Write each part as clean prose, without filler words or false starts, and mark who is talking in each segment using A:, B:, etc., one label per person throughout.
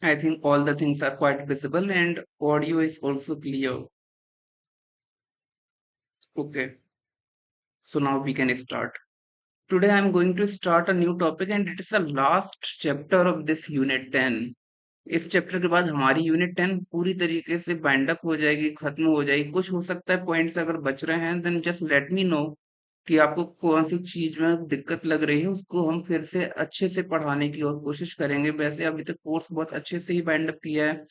A: I think all the things are quite visible and audio is also clear. Okay, so now we can start. Today I'm going to start a new topic and it is the last chapter of this unit 10. इस chapter के बाद हमारी unit 10 पूरी तरीके से bind up हो जाएगी, खत्म हो जाएगी। कुछ हो सकता है पॉइंट्स अगर बच रहे हैं, then just let me know कि आपको कौन सी चीज में दिक्कत लग रही है। उसको हम फिर से अच्छे से पढ़ाने की और कोशिश करेंगे। वैसे अभी तक कोर्स बहुत अच्छे से ही बाइंड अप किया है।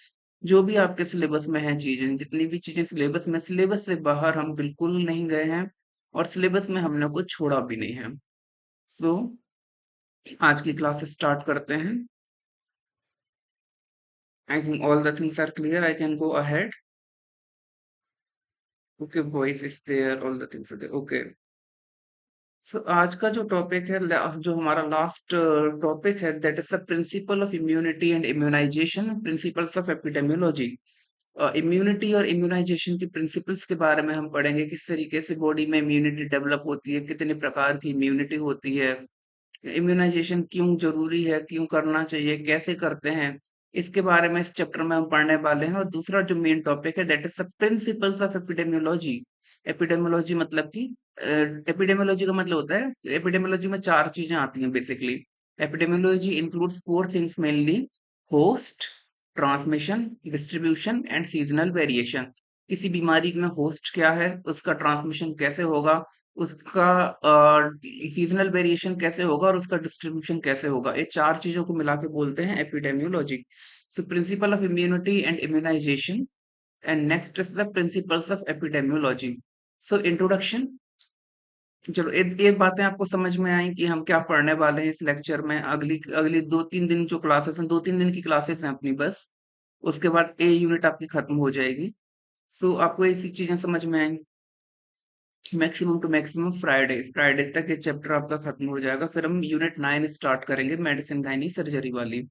A: जो भी आपके सिलेबस में है चीजें, जितनी भी चीजें सिलेबस में, सिलेबस से बाहर हम बिल्कुल नहीं गए हैं और सिलेबस में हमने कुछ छोड़ा भी नहीं है। सो आज की क्लास स्टार्ट करते हैं। I think all the things are clear, I can go ahead. Okay, voice is there, all the things are there. Okay, so आज का जो टॉपिक है, जो हमारा लास्ट टॉपिक है, that is the principle of immunity and immunisation, principles of epidemiology. Immunity और immunisation के principles के बारे में हम पढ़ेंगे। किस तरीके से बॉडी में इम्यूनिटी डेवलप होती है, कितने प्रकार की इम्यूनिटी होती है, इम्यूनाइजेशन क्यों जरूरी है, क्यों करना चाहिए, कैसे करते हैं, इसके बारे में इस चैप्टर में हम पढ़ने वाले हैं। और दूसरा जो मेन टॉपिक है, that is the principles of epidemiology. Epidemiology मतलब कि एपिडेमियोलॉजी का मतलब होता है, एपिडेमियोलॉजी में चार चीजें आती हैं basically. Epidemiology includes four things mainly: host, transmission, distribution and seasonal variation. किसी बीमारी में होस्ट क्या है, उसका ट्रांसमिशन कैसे होगा, उसका सीजनल वेरिएशन कैसे होगा और उसका डिस्ट्रीब्यूशन कैसे होगा, ये चार चीजों को मिला के बोलते हैं epidemiology. So principle of immunity and immunization, and next is the principles of epidemiology. So introduction. चलो, ये बातें आपको समझ में आई कि हम क्या पढ़ने वाले हैं इस लेक्चर में। अगली अगली 2-3 दिन जो क्लासेस हैं, 2-3 दिन की क्लासेस हैं अपनी बस। उसके बाद ए यूनिट आपकी खत्म हो जाएगी। सो आपको ऐसी चीजें समझ में आएंगी। Maximum to maximum Friday Friday तक ये चैप्टर आपका खत्म हो जाएगा। फिर हम यूनिट 9 स्टार्ट करेंगे, मेडिसिन गाइनी सर्जरी वाली।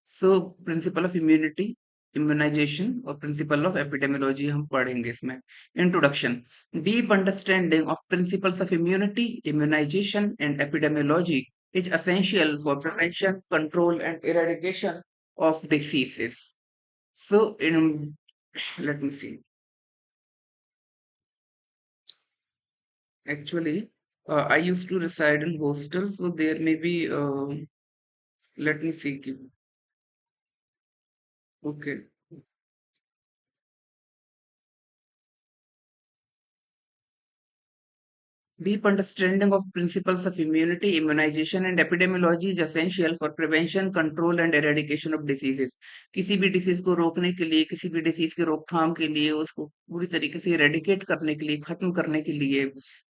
A: So principle of immunity, immunization और प्रिंसिपल ऑफ एपिडेमियोलॉजी हम पढ़ेंगे इसमें। Introduction. Deep understanding of principles of immunity, immunization and epidemiology is essential for prevention, control, and eradication of diseases. So, let me see. Actually, I used to reside in hostels, so there may be. Let me see. Okay. Deep understanding of principles of immunity, immunization and epidemiology is essential for prevention, control and eradication of diseases. किसी भी disease को रोकने के लिए, किसी भी disease के रोकथाम के लिए, उसको पूरी तरीके से इरेडिकेट करने के लिए, खत्म करने के लिए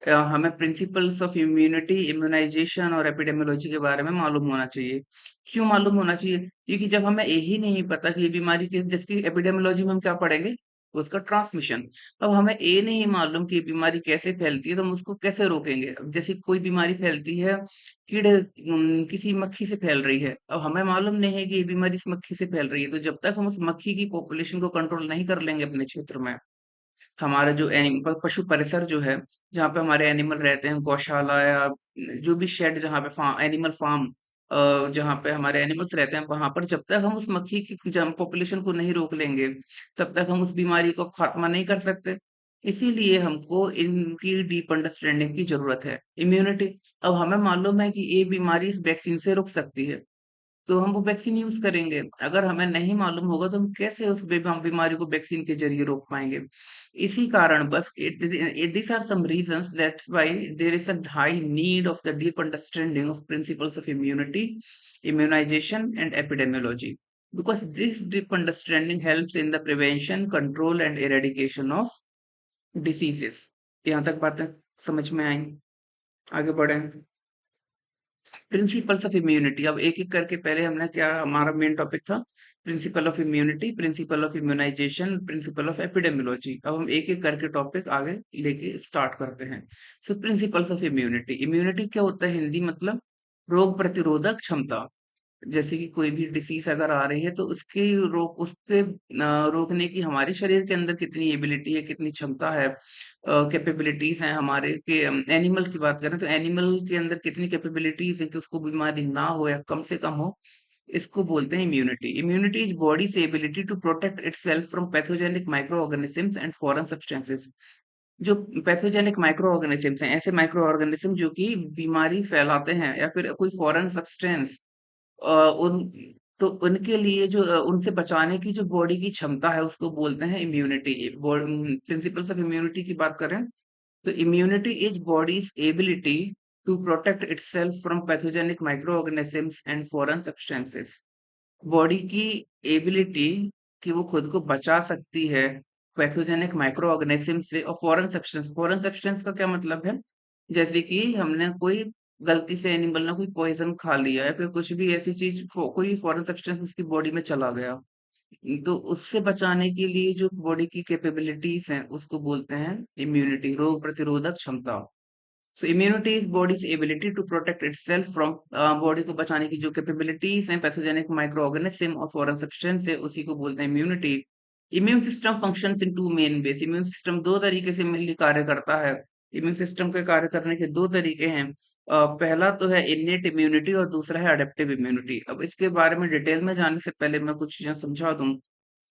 A: हमें प्रिंसिपल्स ऑफ इम्यूनिटी, इम्यूनाइजेशन और एपिडेमियोलॉजी के बारे में मालूम होना चाहिए। क्यों मालूम होना चाहिए? क्योंकि जब हमें यही नहीं पता कि ये बीमारी किस, जिसकी एपिडेमियोलॉजी में हम क्या पढ़ेंगे, उसका ट्रांसमिशन। अब हमें ये नहीं मालूम कि ये बीमारी कैसे फैलती है, तो हम उसको कैसे रोकेंगे? अब जैसे कोई बीमारी फैलती है, कीड़े किसी मक्खी से फैल रही है। अब हमें मालूम नहीं है कि ये बीमारी इस मक्खी से फैल रही है, तो जब तक हम उस मक्खी की पॉपुलेशन को कंट्रोल नहीं कर लेंगे अपने क्षेत्र में, हमारा जो एनिमल पशु परिसर जो है, जहाँ पे हमारे एनिमल रहते हैं, गौशाला या जो भी शेड, जहाँ पे एनिमल फार्म, जहाँ पे हमारे एनिमल्स रहते हैं, वहां पर जब तक हम उस मक्खी की पॉपुलेशन को नहीं रोक लेंगे, तब तक हम उस बीमारी को खात्मा नहीं कर सकते। इसीलिए हमको इनकी डीप अंडरस्टैंडिंग की जरूरत है। इम्यूनिटी। अब हमें मालूम है कि ये बीमारी इस वैक्सीन से रुक सकती है, तो हम वो वैक्सीन यूज करेंगे। अगर हमें नहीं मालूम होगा तो हम कैसे उस बीमारी को वैक्सीन के जरिए रोक पाएंगे? इसी कारण बस these are some reasons, that's why there is a high need of the deep understanding of principles of immunity, immunization and epidemiology, because this deep understanding helps in the prevention, control and eradication of diseases. यहाँ तक बातें समझ में आई? आगे बढ़े। Principles of immunity. अब एक एक करके, पहले हमने क्या, हमारा मेन टॉपिक था principle of immunity, principle of immunization, principle of epidemiology. अब हम एक एक करके टॉपिक आगे लेके स्टार्ट करते हैं। सो प्रिंसिपल्स ऑफ इम्यूनिटी। इम्यूनिटी क्या होता है? हिंदी मतलब रोग प्रतिरोधक क्षमता। जैसे कि कोई भी डिसीज अगर आ रही है, तो उसके रोकने की हमारे शरीर के अंदर कितनी एबिलिटी है, कितनी क्षमता है, कैपेबिलिटीज हैं हमारे के। एनिमल की बात करें तो एनिमल के अंदर कितनी कैपेबिलिटीज है कि उसको बीमारी ना हो या कम से कम हो, इसको बोलते हैं immunity. Immunity is body's ability to protect itself from pathogenic microorganisms and foreign substances. जो पैथोजेनिक माइक्रो ऑर्गेनिजम्स हैं, ऐसे माइक्रो ऑर्गेनिज्म जो कि बीमारी फैलाते हैं या फिर कोई फॉरेन सब्सटेंस, उन तो उनके लिए जो उनसे बचाने की जो बॉडी की क्षमता है उसको बोलते हैं इम्यूनिटी। प्रिंसिपल्स ऑफ इम्यूनिटी की बात करें तो immunity is body's ability to protect itself from pathogenic microorganisms and foreign substances. Body की एबिलिटी कि वो खुद को बचा सकती है पैथोजेनिक माइक्रो ऑर्गेनिज्म से और फॉरेन सब्सटेंस। फॉरेन सब्सटेंस का क्या मतलब है? जैसे कि हमने कोई गलती से एनिमल ने कोई पॉइजन खा लिया या फिर कुछ भी ऐसी चीज कोई भी फॉरेन सब्सटेंस उसकी बॉडी में चला गया, तो उससे बचाने के लिए जो बॉडी की कैपेबिलिटीज हैं उसको बोलते हैं इम्यूनिटी, रोग प्रतिरोधक क्षमता। So immunity is body's ability to protect itself from, body को बचाने की जो कैपेबिलिटीज हैं पैथोजेनिक माइक्रो ऑर्गेनिज्म और फॉरेन सब्सटेंस है उसी को बोलते हैं immunity. Immune system functions in two main ways. Immune system दो तरीके से मिलकर कार्य करता है। इम्यून सिस्टम के कार्य करने के दो तरीके हैं। पहला तो है इन्नेट इम्यूनिटी और दूसरा है अडेप्टिव इम्यूनिटी। अब इसके बारे में डिटेल में जाने से पहले मैं कुछ चीजें समझा दूं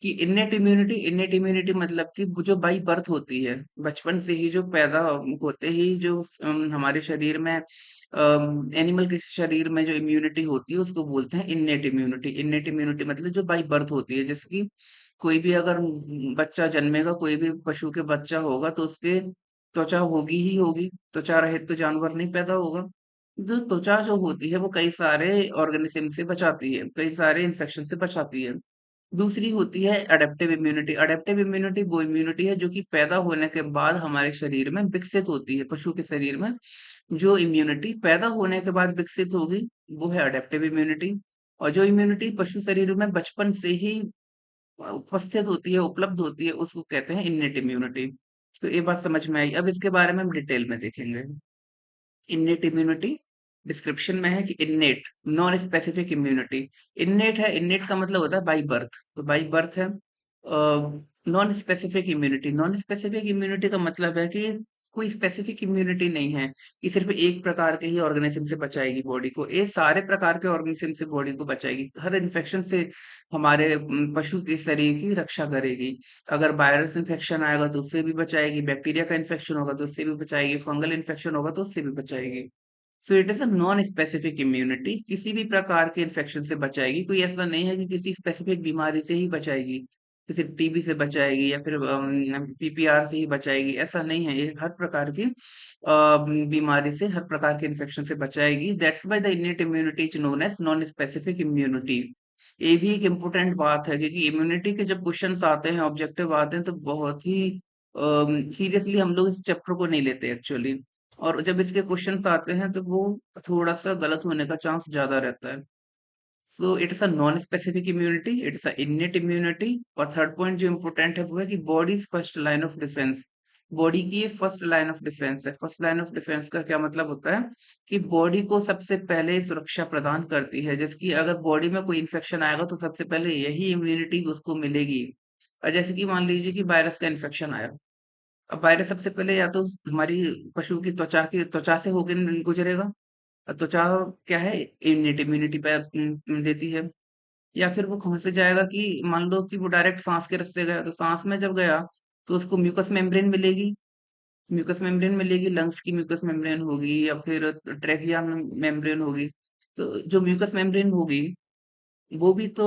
A: कि इन्नेट इम्यूनिटी मतलब कि वो जो बाई बर्थ होती है, बचपन से ही जो पैदा होते ही जो हमारे शरीर में, एनिमल के शरीर में जो इम्यूनिटी होती है उसको बोलते हैं इन्नेट इम्यूनिटी। इन्नेट इम्यूनिटी मतलब जो बाई बर्थ होती है, जैसे कि कोई भी अगर बच्चा जन्मेगा, कोई भी पशु के बच्चा होगा तो उसके त्वचा होगी ही होगी, त्वचा रहित तो जानवर नहीं पैदा होगा। जो त्वचा जो होती है वो कई सारे ऑर्गेनिज्म से बचाती है, कई सारे इन्फेक्शन से बचाती है। दूसरी होती है अडेप्टिव इम्यूनिटी। अडेप्टिव इम्यूनिटी वो इम्यूनिटी है जो कि पैदा होने के बाद हमारे शरीर में विकसित होती है। पशु के शरीर में जो इम्यूनिटी पैदा होने के बाद विकसित होगी वो है अडेप्टिव इम्यूनिटी। और जो इम्यूनिटी पशु शरीर में बचपन से ही उपस्थित होती है, उपलब्ध होती है, उसको कहते हैं इन्नेट इम्यूनिटी। तो ये बात समझ में आई। अब इसके बारे में हम डिटेल में देखेंगे। इन्नेट इम्यूनिटी डिस्क्रिप्शन में है कि innate non specific immunity. Innate है, इन्नेट का मतलब होता है बाई बर्थ, तो बाई बर्थ है। Non specific immunity, non specific immunity का मतलब है कि कोई स्पेसिफिक इम्यूनिटी नहीं है कि सिर्फ एक प्रकार के ही ऑर्गेनिज्म से बचाएगी बॉडी को, ये सारे प्रकार के ऑर्गेनिज्म से बॉडी को बचाएगी, हर इन्फेक्शन से हमारे पशु के शरीर की रक्षा करेगी। अगर वायरस इन्फेक्शन आएगा तो उससे भी बचाएगी, बैक्टीरिया का इन्फेक्शन होगा तो उससे भी बचाएगी, फंगल इन्फेक्शन होगा तो उससे भी बचाएगी। So it is a non specific immunity, किसी भी प्रकार के इन्फेक्शन से बचाएगी। कोई ऐसा नहीं है कि किसी स्पेसिफिक बीमारी से ही बचाएगी, किसी टीबी से बचाएगी या फिर पीपीआर से ही बचाएगी, ऐसा नहीं है। ये हर प्रकार की बीमारी से, हर प्रकार के इन्फेक्शन से बचाएगी। That's why the innate immunity is known as non specific immunity. ये भी एक इम्पोर्टेंट बात है क्योंकि इम्यूनिटी के जब क्वेश्चंस आते हैं, ऑब्जेक्टिव आते हैं, तो बहुत ही सीरियसली हम लोग इस चैप्टर को नहीं लेते एक्चुअली। और जब इसके क्वेश्चंस आते हैं तो वो थोड़ा सा गलत होने का चांस ज्यादा रहता है। So it's a non specific immunity, it's a innate immunity. और थर्ड पॉइंट जो इम्पोर्टेंट है वो है कि bodies first line of defence. Body की ये फर्स्ट लाइन ऑफ डिफेंस है। फर्स्ट लाइन ऑफ डिफेंस का क्या मतलब होता है कि बॉडी को सबसे पहले सुरक्षा प्रदान करती है। जैसे कि अगर बॉडी में कोई इन्फेक्शन आएगा तो सबसे पहले यही इम्यूनिटी उसको मिलेगी। और जैसे कि मान लीजिए कि वायरस का इन्फेक्शन आया, अब वायरस सबसे पहले या तो हमारी पशु की त्वचा से होकर गुजरेगा। त्वचा क्या है, इम्यूनिटी इम्यूनिटी पे देती है। या फिर वो कहाँ से जाएगा कि मान लो कि वो डायरेक्ट सांस के रास्ते गया, तो सांस में जब गया तो उसको म्यूकस मेम्ब्रेन मिलेगी। म्यूकस मेम्ब्रेन मिलेगी, लंग्स की म्यूकस मेम्ब्रेन होगी या फिर ट्रेकिया मेम्ब्रेन होगी। तो जो म्यूकस मेम्ब्रेन होगी वो भी तो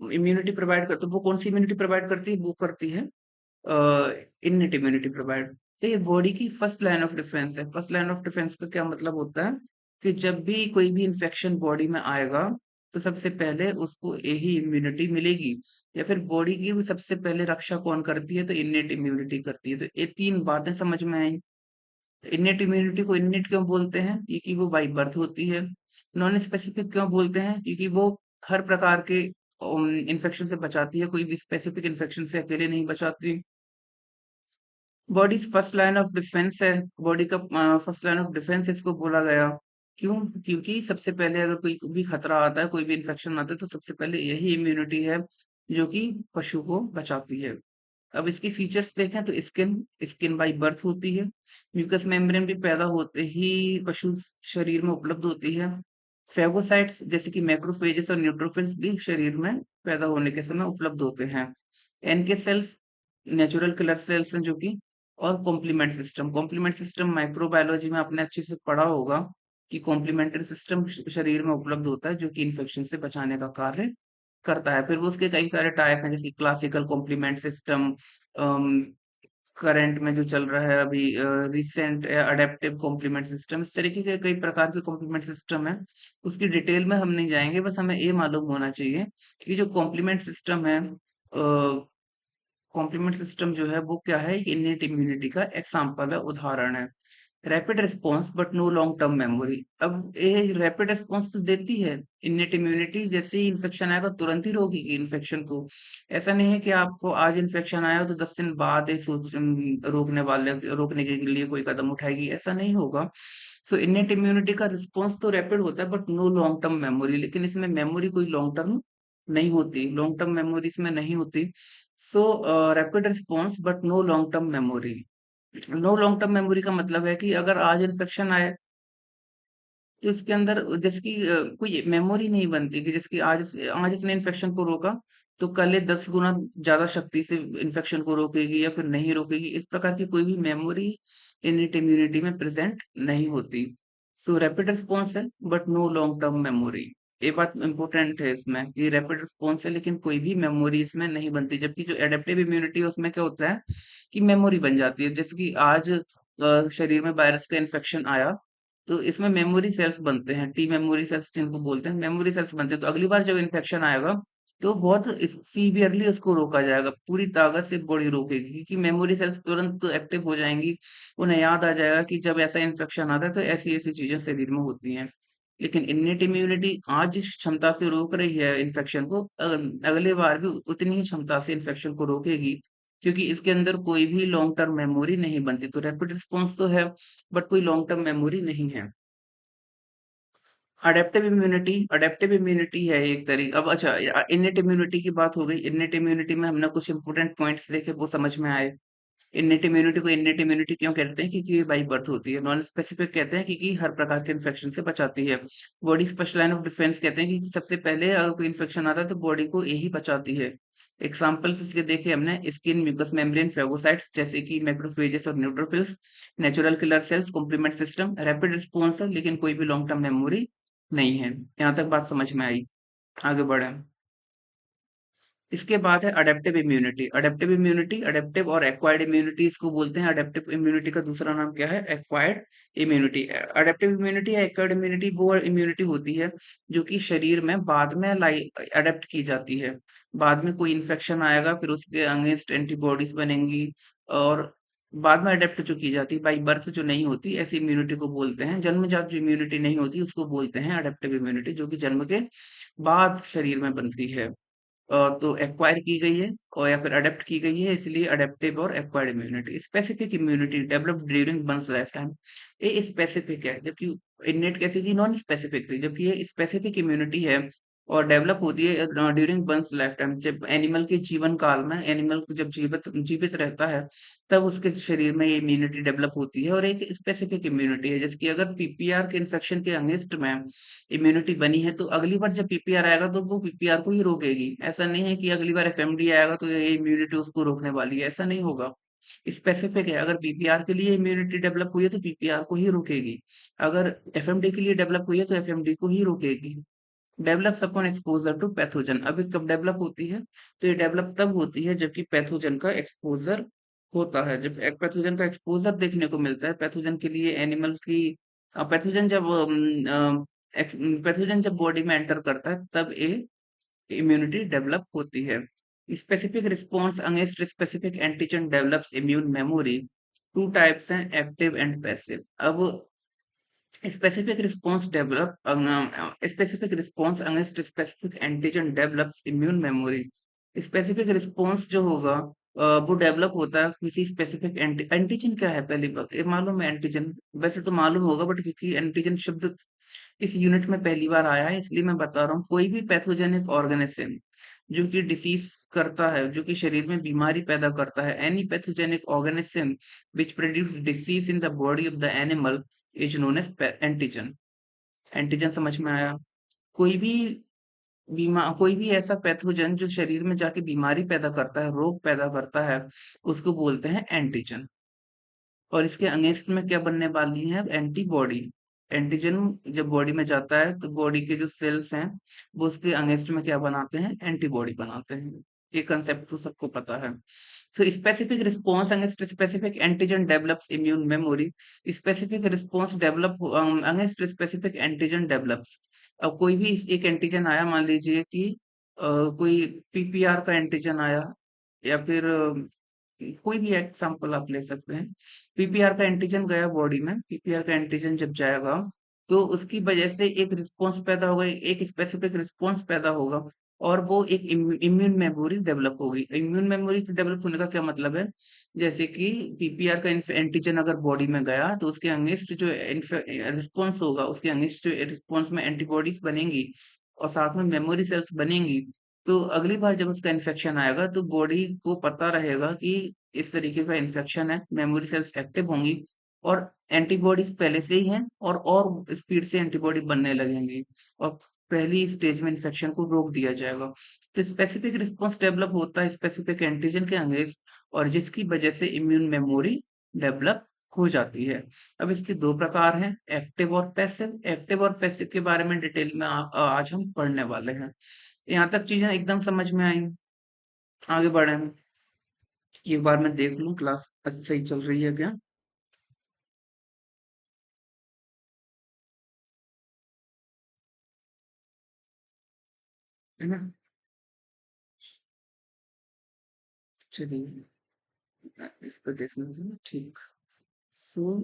A: इम्यूनिटी प्रोवाइड करती है। वो कौन सी इम्यूनिटी प्रोवाइड करती है? वो करती है इन्नेट इम्यूनिटी प्रोवाइड। तो ये बॉडी की फर्स्ट लाइन ऑफ डिफेंस है। फर्स्ट लाइन ऑफ डिफेंस का क्या मतलब होता है कि जब भी कोई भी इंफेक्शन बॉडी में आएगा तो सबसे पहले उसको यही इम्यूनिटी मिलेगी। या फिर बॉडी की भी सबसे पहले रक्षा कौन करती है? तो इन्नेट इम्यूनिटी करती है। तो ये तीन बातें समझ में आई। इन्नेट इम्यूनिटी को इन्नेट क्यों बोलते हैं? क्योंकि वो बाई बर्थ होती है। नॉन स्पेसिफिक क्यों बोलते हैं? क्योंकि वो हर प्रकार के इन्फेक्शन से बचाती है, कोई भी स्पेसिफिक इन्फेक्शन से अकेले नहीं बचाती। Body first line of defence है। बॉडी का फर्स्ट लाइन ऑफ डिफेंस इसको बोला गया। क्यों? क्योंकि सबसे पहले अगर कोई भी खतरा आता है, कोई भी इन्फेक्शन आता है, तो सबसे पहले यही इम्यूनिटी है जो कि पशु को बचाती है। अब इसकी फीचर्स देखें तो स्किन, स्किन बाई बर्थ होती है। म्यूकस मेम्ब्रेन भी पैदा होते ही पशु शरीर में उपलब्ध होती है। फेगोसाइट्स जैसे कि मैक्रोफेजेस और न्यूट्रोफिल्स भी शरीर में पैदा होने के समय उपलब्ध होते हैं। NK cells natural killer sales हैं जो कि, और कॉम्प्लीमेंट सिस्टम माइक्रोबायोलॉजी में आपने अच्छे से पढ़ा होगा कि कॉम्प्लीमेंट्री सिस्टम शरीर में उपलब्ध होता है जो कि इन्फेक्शन से बचाने का कार्य करता है। फिर वो उसके कई सारे टाइप हैं जैसे क्लासिकल कॉम्प्लीमेंट सिस्टम, करंट में जो चल रहा है अभी रिसेंट अडेप्टिव कॉम्प्लीमेंट सिस्टम, इस तरीके के कई प्रकार के कॉम्प्लीमेंट सिस्टम है। उसकी डिटेल में हम नहीं जाएंगे, बस हमें ये मालूम होना चाहिए कि जो कॉम्प्लीमेंट सिस्टम है, कॉम्प्लीमेंट सिस्टम जो है वो क्या है, एक इन्नेट इम्यूनिटी का एग्जाम्पल है, उदाहरण है। Rapid response but no long term memory. अब ये रैपिड रिस्पॉन्स तो देती है इन्नेट इम्यूनिटी, जैसे ही इन्फेक्शन आएगा तुरंत ही रोकेगी इन्फेक्शन को। ऐसा नहीं है कि आपको आज इन्फेक्शन आया तो 10 दिन बाद ही रोकने के लिए कोई कदम उठाएगी, ऐसा नहीं होगा। सो इन्नेट इम्यूनिटी का रिस्पॉन्स तो रैपिड होता है but no long term memory, लेकिन इसमें मेमोरी कोई लॉन्ग टर्म नहीं होती, लॉन्ग टर्म मेमोरी इसमें नहीं होती। So rapid response but no long term memory. No long term memory का मतलब है कि अगर आज इन्फेक्शन आए तो इसके अंदर जिसकी कोई मेमोरी नहीं बनती कि जिसकी आज इसने इन्फेक्शन को रोका तो कल ये 10 गुना ज्यादा शक्ति से इन्फेक्शन को रोकेगी या फिर नहीं रोकेगी, इस प्रकार की कोई भी मेमोरी इनिट इम्यूनिटी में प्रेजेंट नहीं होती। सो रैपिड रिस्पॉन्स है but no long term memory. ये बात इंपॉर्टेंट है इसमें कि रैपिड रिस्पॉन्स है लेकिन कोई भी मेमोरी इसमें नहीं बनती, जबकि जो एडेप्टिव इम्यूनिटी है उसमें क्या होता है कि मेमोरी बन जाती है। जैसे कि आज शरीर में वायरस का इन्फेक्शन आया तो इसमें मेमोरी सेल्स बनते हैं, टी मेमोरी सेल्स जिनको बोलते हैं, मेमोरी सेल्स बनते हैं। तो अगली बार जब इन्फेक्शन आएगा तो बहुत सीवियरली उसको रोका जाएगा, पूरी ताकत से बॉडी रोकेगी क्योंकि मेमोरी सेल्स तुरंत एक्टिव हो जाएंगी। उन्हें याद आ जाएगा कि जब ऐसा इन्फेक्शन आता है तो ऐसी ऐसी चीजें शरीर में होती हैं। लेकिन इन्नेट इम्यूनिटी आज जिस क्षमता से रोक रही है इन्फेक्शन को, अगले बार भी उतनी ही क्षमता से इन्फेक्शन को रोकेगी, क्योंकि इसके अंदर कोई भी लॉन्ग टर्म मेमोरी नहीं बनती। तो रैपिड रिस्पॉन्स तो है बट कोई लॉन्ग टर्म मेमोरी नहीं है। अडेप्टिव इम्यूनिटी है एक तरीके। अब अच्छा, इनेट इम्यूनिटी की बात हो गई। इनेट इम्यूनिटी में हमने कुछ इंपॉर्टेंट पॉइंट्स देखे, वो समझ में आए। इनेट इम्यूनिटी को इनेट इम्यूनिटी क्यों कहते हैं, क्योंकि ये बाई बर्थ होती है। नॉन स्पेसिफिक कहते हैं क्योंकि हर प्रकार के इन्फेक्शन से बचाती है। Body special line of defence कहते हैं कि सबसे पहले अगर कोई इन्फेक्शन आता है तो बॉडी को यही बचाती है। एग्जाम्पल्स इसके देखे हमने, स्किन म्यूकस मेम्ब्रेन फेगोसाइट्स जैसे कि मैक्रोफेजेस और neutrophils, natural killer cells, complement system, rapid response है लेकिन कोई भी लॉन्ग टर्म मेमोरी नहीं है। यहाँ तक बात समझ में आई, आगे बढ़े। इसके बाद है अडेप्टिव इम्यूनिटी। अडेप्टिव और एक्वायर्ड इम्यूनिटी इसको बोलते हैं। अडेप्टिव इम्यूनिटी का दूसरा नाम क्या है, एक्वायर्ड इम्यूनिटी। अडेप्टिव इम्यूनिटी या एक्वायर्ड इम्यूनिटी वो इम्यूनिटी होती है जो कि शरीर में बाद में लाई अडेप्ट की जाती है। बाद में कोई इन्फेक्शन आएगा फिर उसके अगेंस्ट एंटीबॉडीज बनेंगी, और बाद में अडेप्ट जो की जाती है, बाई बर्थ जो नहीं होती, ऐसी इम्यूनिटी को बोलते हैं। जन्मजात जो इम्यूनिटी नहीं होती उसको बोलते हैं अडेप्टिव इम्यूनिटी, जो कि जन्म के बाद शरीर में बनती है। तो एक्वायर की गई है और या फिर अडेप्ट की गई है, इसलिए अडेप्टिव और acquired immunity. Specific immunity developed during one's life time, ये स्पेसिफिक है, जबकि इनेट कैसी थी, नॉन स्पेसिफिक थी, जबकि ये स्पेसिफिक इम्यूनिटी है और डेवलप होती है ड्यूरिंग वंस लाइफ टाइम। जब एनिमल के जीवन काल में, एनिमल जब जीवित जीवित रहता है तब उसके शरीर में ये इम्यूनिटी डेवलप होती है, और एक स्पेसिफिक इम्यूनिटी है। जैसे कि अगर पीपीआर के इन्फेक्शन के अगेंस्ट में इम्यूनिटी बनी है तो अगली बार जब पीपीआर आएगा तो वो पीपीआर को ही रोकेगी। ऐसा नहीं है कि अगली बार एफएमडी आएगा तो ये इम्यूनिटी उसको रोकने वाली है, ऐसा नहीं होगा। स्पेसिफिक है, अगर पीपीआर के लिए इम्यूनिटी डेवलप हुई है तो पीपीआर को ही रोकेगी, अगर एफएमडी के लिए डेवलप हुई है तो एफएमडी को ही रोकेगी। Develops upon exposure to pathogen, अभी कब डेवलप होती है, तो ये डेवलप तब होती है जबकि पैथोजन का एक्सपोजर होता है। जब एक पैथोजन का एक्सपोजर देखने को मिलता है पैथोजन के लिए, एनिमल की पैथोजन जब पैथोजन जब बॉडी में एंटर करता है तब ये इम्यूनिटी डेवलप होती है। Specific response against specific antigen develops immune memory. Two types हैं, एक्टिव एंड पैसिव। अब specific response against specific antigen develops immune memory. Specific response जो होगा वो डेवलप होता है किसी स्पेसिफिक एंटीजन क्या है, पहली बात ये मालूम है। एंटीजन वैसे तो मालूम होगा बट क्योंकि एंटीजन शब्द इस यूनिट में पहली बार आया है इसलिए मैं बता रहा हूँ। कोई भी पैथोजेनिक ऑर्गेनिज्म जो कि डिसीज करता है, जो कि शरीर में बीमारी पैदा करता है, any pathogenic organism which produce disease in the body of the animal is known as antigen. Antigen समझ में आया। कोई भी कोई भी ऐसा पैथोजन जो शरीर में जाके बीमारी पैदा करता है, रोग पैदा करता है, उसको बोलते हैं एंटीजन। और इसके अगेंस्ट में क्या बनने वाली है? एंटीबॉडी। एंटीजन जब बॉडी में जाता है तो बॉडी के जो सेल्स हैं वो उसके अगेंस्ट में क्या बनाते हैं? एंटीबॉडी बनाते हैं। ये कंसेप्ट तो सबको पता है। So specific response against specific antigen develops immune memory. Specific response develop against specific antigen develops. अब कोई भी एक एंटीजन आया, मान लीजिए कि कोई पीपीआर का एंटीजन आया, या फिर कोई भी एग्जाम्पल आप ले सकते हैं। पीपीआर का एंटीजन गया बॉडी में, पीपीआर का एंटीजन जब जाएगा तो उसकी वजह से एक रिस्पॉन्स पैदा होगा, एक स्पेसिफिक रिस्पॉन्स पैदा होगा, और वो एक इम्यून मेमोरी डेवलप होगी। इम्यून मेमोरी डेवलप होने का क्या मतलब है? जैसे कि पीपीआर का एंटीजन अगर बॉडी में गया तो उसके अगेंस्ट जो रिस्पॉन्स होगा, उसके अगेंस्ट जो रिस्पॉन्स में एंटीबॉडीज बनेंगी और साथ में मेमोरी सेल्स बनेंगी, तो अगली बार जब उसका इन्फेक्शन आएगा तो बॉडी को पता रहेगा कि इस तरीके का इन्फेक्शन है, मेमोरी सेल्स एक्टिव होंगी और एंटीबॉडीज पहले से ही हैं, और स्पीड से एंटीबॉडी बनने लगेंगी और पहली स्टेज में इन्फेक्शन को रोक दिया जाएगा। तो स्पेसिफिक रिस्पॉन्स डेवलप होता है स्पेसिफिक एंटीजन के अगेंस्ट, और जिसकी वजह से इम्यून मेमोरी डेवलप हो जाती है। अब इसके दो प्रकार हैं, एक्टिव और पैसिव। एक्टिव और पैसिव के बारे में डिटेल में आज हम पढ़ने वाले हैं। यहाँ तक चीजें एकदम समझ में आई? आगे बढ़े हम। एक बार मैं देख लूं क्लास सही चल रही है क्या, है ना? चलिए, इस पर देखना था, ठीक। सो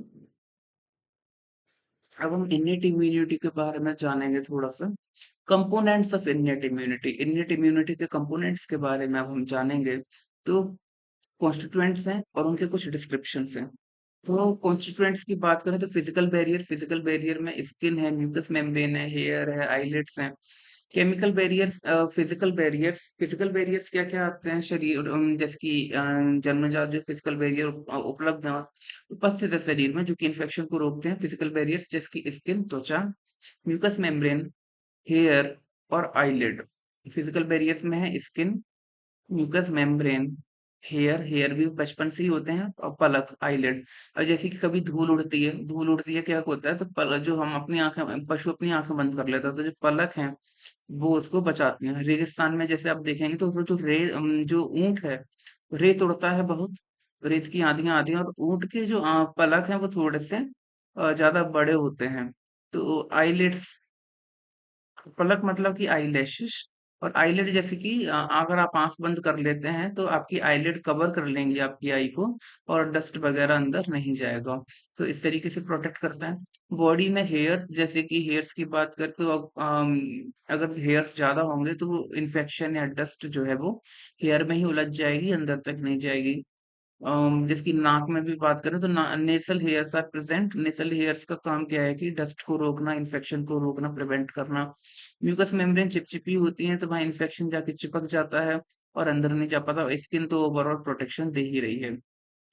A: अब हम इन्नेट इम्यूनिटी के बारे में जानेंगे थोड़ा सा। Components of innate immunity, innate immunity के कंपोनेंट्स के बारे में अब हम जानेंगे। तो कॉन्स्टिट्यूएंट्स हैं और उनके कुछ डिस्क्रिप्शंस हैं। तो कॉन्स्टिट्यूएंट्स की बात करें तो फिजिकल बैरियर में स्किन है, म्यूकस मेम्ब्रेन है, हेयर है, आईलिड्स हैं। केमिकल बैरियर्स, फिजिकल बैरियर्स क्या क्या आते हैं शरीर, जैसे कि जन्मजात जो फिजिकल बैरियर उपलब्ध है, उपस्थित है शरीर में, जो कि इन्फेक्शन को रोकते हैं। फिजिकल बैरियर्स जैसे कि स्किन, त्वचा, म्यूकस मेम्ब्रेन, हेयर और आईलिड। फिजिकल बैरियर्स में है स्किन, म्यूकस मेम्ब्रेन, हेयर भी बचपन से ही होते हैं, और पलक, आईलिड। और जैसे कि कभी धूल उड़ती है, क्या होता है? तो जो हम अपनी आंखें, पशु अपनी आंखें बंद कर लेता है, तो जो पलक है वो उसको बचाती हैं। रेगिस्तान में जैसे आप देखेंगे तो वो जो ऊंट है, रेत उड़ता है बहुत, रेत की आंधियां आती हैं, और ऊंट के जो पलक हैं वो थोड़े से ज्यादा बड़े होते हैं। तो आईलिड्स, पलक मतलब कि आईलैशेस, और आईलिड जैसे कि अगर आप आंख बंद कर लेते हैं तो आपकी आईलिड कवर कर लेंगी आपकी आई को, और डस्ट वगैरह अंदर नहीं जाएगा। तो इस तरीके से प्रोटेक्ट करता है। बॉडी में हेयर्स, जैसे कि हेयर्स की बात करें तो अगर हेयर्स ज्यादा होंगे तो वो इन्फेक्शन या डस्ट जो है वो हेयर में ही उलझ जाएगी, अंदर तक नहीं जाएगी। जिसकी नाक में भी बात करें तो nasal hairs are present. Nasal hairs का काम क्या है कि डस्ट को रोकना, इन्फेक्शन को रोकना, प्रिवेंट करना। म्यूकस मेम्ब्रेन चिपचिपी होती है तो वहां इन्फेक्शन जाके चिपक जाता है और अंदर नहीं जा पाता। स्किन तो ओवरऑल प्रोटेक्शन दे ही रही है।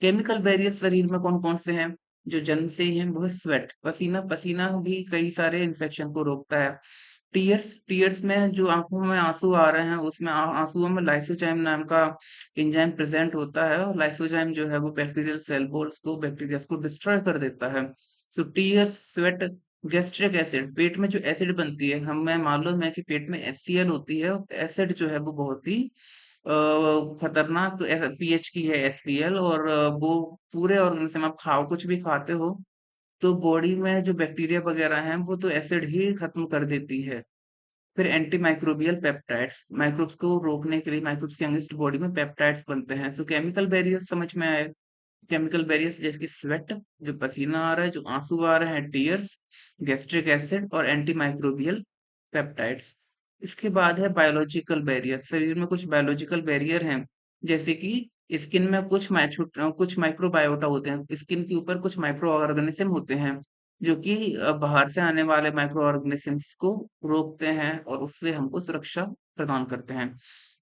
A: केमिकल बैरियर शरीर में कौन कौन से हैं? जो जन्म से ही है वो है स्वेट, पसीना। पसीना भी कई सारे इन्फेक्शन को रोकता है। टीयर्स, टीयर्स में जो आंखों में आंसू आ रहे हैं उसमें आंसुओं में लाइसोजाइम नाम का एंजाइम प्रेजेंट होता है, और लाइसोजाइम जो है वो बैक्टीरियल सेल वॉल्स को, बैक्टीरिया को डिस्ट्रॉय कर देता है। सो टीयर्स, स्वेट। गैस्ट्रिक एसिड, पेट में जो एसिड बनती है, हमें मालूम है कि पेट में एचसीएल होती है, एसिड जो है वो बहुत ही खतरनाक पीएच की है एचसीएल, और वो पूरे ऑर्गेनिज्म, आप खाओ कुछ भी खाते हो तो बॉडी में जो बैक्टीरिया वगैरह हैं वो तो एसिड ही खत्म कर देती है। फिर एंटी माइक्रोबियल पेप्टाइड्स, माइक्रोब्स को रोकने के लिए माइक्रोब्स के अगेंस्ट बॉडी में पेप्टाइड्स बनते हैं। सो केमिकल बैरियर समझ में आए। केमिकल बैरियर्स जैसे कि स्वेट, जो पसीना आ रहा है, जो आंसू आ रहे हैं, टीयर्स, गैस्ट्रिक एसिड और एंटी माइक्रोबियल पेप्टाइड्स। इसके बाद है बायोलॉजिकल बैरियर। शरीर में कुछ बायोलॉजिकल बैरियर हैं, जैसे कि स्किन में कुछ माइक्रोबायोटा होते हैं, स्किन के ऊपर कुछ माइक्रो ऑर्गेनिज्म होते हैं जो कि बाहर से आने वाले माइक्रो ऑर्गेनिजम्स को रोकते हैं और उससे हमको सुरक्षा प्रदान करते हैं।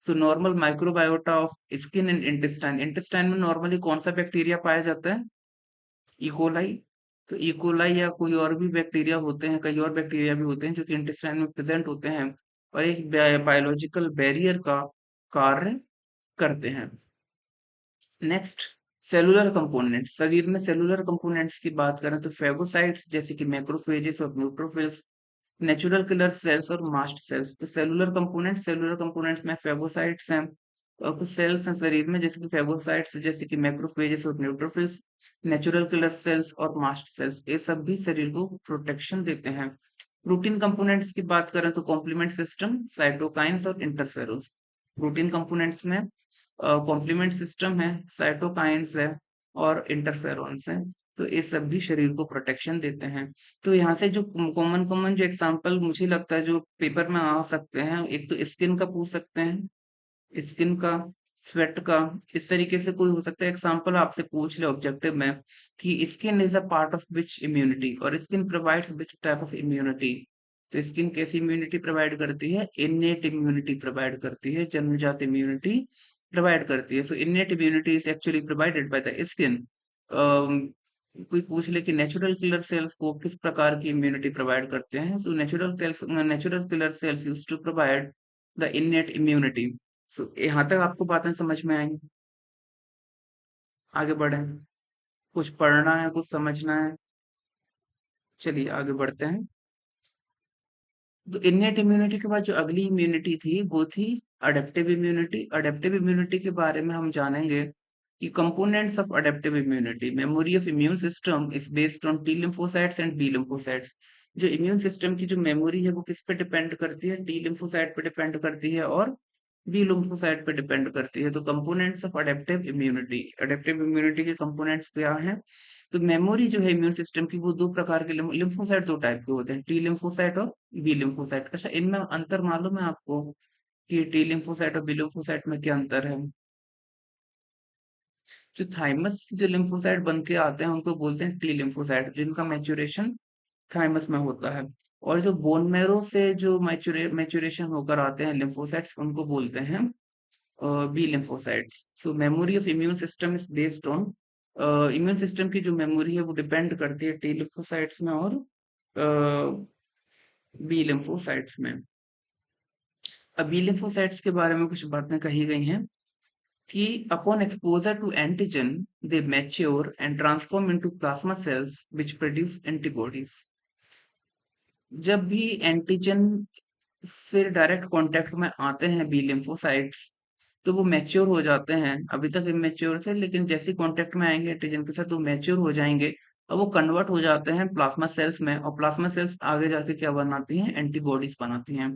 A: So normal microbiota of skin and intestine, intestine में नॉर्मली कौन सा बैक्टीरिया पाया जाता है? इकोलाई, तो इकोलाई या कोई और भी बैक्टीरिया होते हैं, कई और बैक्टीरिया भी होते हैं जो कि इंटेस्टाइन में प्रेजेंट होते हैं और एक बायोलॉजिकल बैरियर का कार्य करते हैं। Next, cellular components. शरीर में सेलुलर कंपोनेंट्स की बात करें तो फेगोसाइट्स जैसे कि मैक्रोफेजेस और न्यूट्रोफिल्स, नेचुरल किलर सेल्स और मास्ट सेल्स। तो सेलुलर कंपोनेंट्स में फेगोसाइट्स हैं और कुछ सेल्स हैं शरीर में जैसे कि फेगोसाइट्स जैसे कि मैक्रोफेजेस और न्यूट्रोफिल्स, नेचुरल किलर सेल्स और मास्ट सेल्स, ये सब भी शरीर को प्रोटेक्शन देते हैं। प्रोटीन कंपोनेंट्स की बात करें तो कॉम्प्लीमेंट सिस्टम, साइटोकाइंस और इंटरफेरोन्स। प्रोटीन कंपोनेंट्स में कॉम्प्लीमेंट सिस्टम है, साइटोकाइंस है और इंटरफेरोन्स है। तो ये सब भी शरीर को प्रोटेक्शन देते हैं। तो यहाँ से जो कॉमन कॉमन जो एग्जांपल मुझे लगता है जो पेपर में आ सकते हैं, एक तो स्किन का पूछ सकते हैं, स्किन का, स्वेट का, इस तरीके से कोई हो सकता है एग्जांपल आपसे पूछ ले ऑब्जेक्टिव में कि skin is a part of which immunity और skin provides which type of immunity. तो स्किन कैसी इम्यूनिटी प्रोवाइड करती है? इन्नेट इम्यूनिटी प्रोवाइड करती है, जन्मजात इम्यूनिटी प्रोवाइड करती है। So innate immunity is actually provided by the skin. कोई पूछ ले कि नेचुरल किलर सेल्स को किस प्रकार की इम्यूनिटी प्रोवाइड करते हैं? So natural killer cells use to provide the innate immunity. So यहाँ तक आपको बातें समझ में आई? आगे बढ़े, कुछ पढ़ना है, कुछ समझना है? चलिए आगे बढ़ते हैं। तो इन्नेट इम्यूनिटी के बाद जो अगली इम्यूनिटी थी वो थी अडेप्टिव इम्यूनिटी। अडेप्टिव इम्यूनिटी के बारे में हम जानेंगे कि components of adaptive immunity. Memory of immune system is based on T lymphocytes and B lymphocytes. जो इम्यून सिस्टम की जो मेमोरी है वो किस पे डिपेंड करती है? टी लिम्फोसाइट पे डिपेंड करती है और बी लिम्फोसाइट पे डिपेंड करती है। तो कंपोनेंट्स ऑफ अडेप्टिव इम्यूनिटी के कंपोनेंट्स क्या हैं? तो मेमोरी जो है इम्यून सिस्टम की वो दो प्रकार के लिम्फोसाइट दो टाइप के होते हैं, टी लिम्फोसाइट और बी लिम्फोसाइट। अच्छा, इनमें अंतर मालूम है आपको कि टी लिम्फोसाइट और बी लिम्फोसाइट में क्या अंतर है? जो थाइमस जो लिम्फोसाइट बन के आते हैं उनको बोलते हैं टी लिम्फोसाइट, जिनका मैच्योरेशन थाइमस में होता है। और जो बोन मैरो से जो मैच्योरेशन होकर आते हैं लिम्फोसाइट्स उनको बोलते हैं B lymphocytes. So memory of immune system is based on, immune system की जो मेमोरी है वो डिपेंड करती है टी लिम्फोसाइट्स में और बी लिम्फोसाइट्स में। अब बी लिम्फोसाइट्स के बारे में कुछ बातें कही गई हैं कि upon exposure to antigen they mature and transform into plasma cells which produce antibodies. जब भी एंटीजन से डायरेक्ट कांटेक्ट में आते हैं बी लिम्फोसाइट्स तो वो मैच्योर हो जाते हैं। अभी तक इमेच्योर थे लेकिन जैसे कांटेक्ट में आएंगे एंटीजन के साथ तो मैच्योर हो जाएंगे और वो कन्वर्ट हो जाते हैं प्लाज्मा सेल्स में, और प्लाज्मा सेल्स आगे जाके क्या बनाती हैं? एंटीबॉडीज बनाती हैं।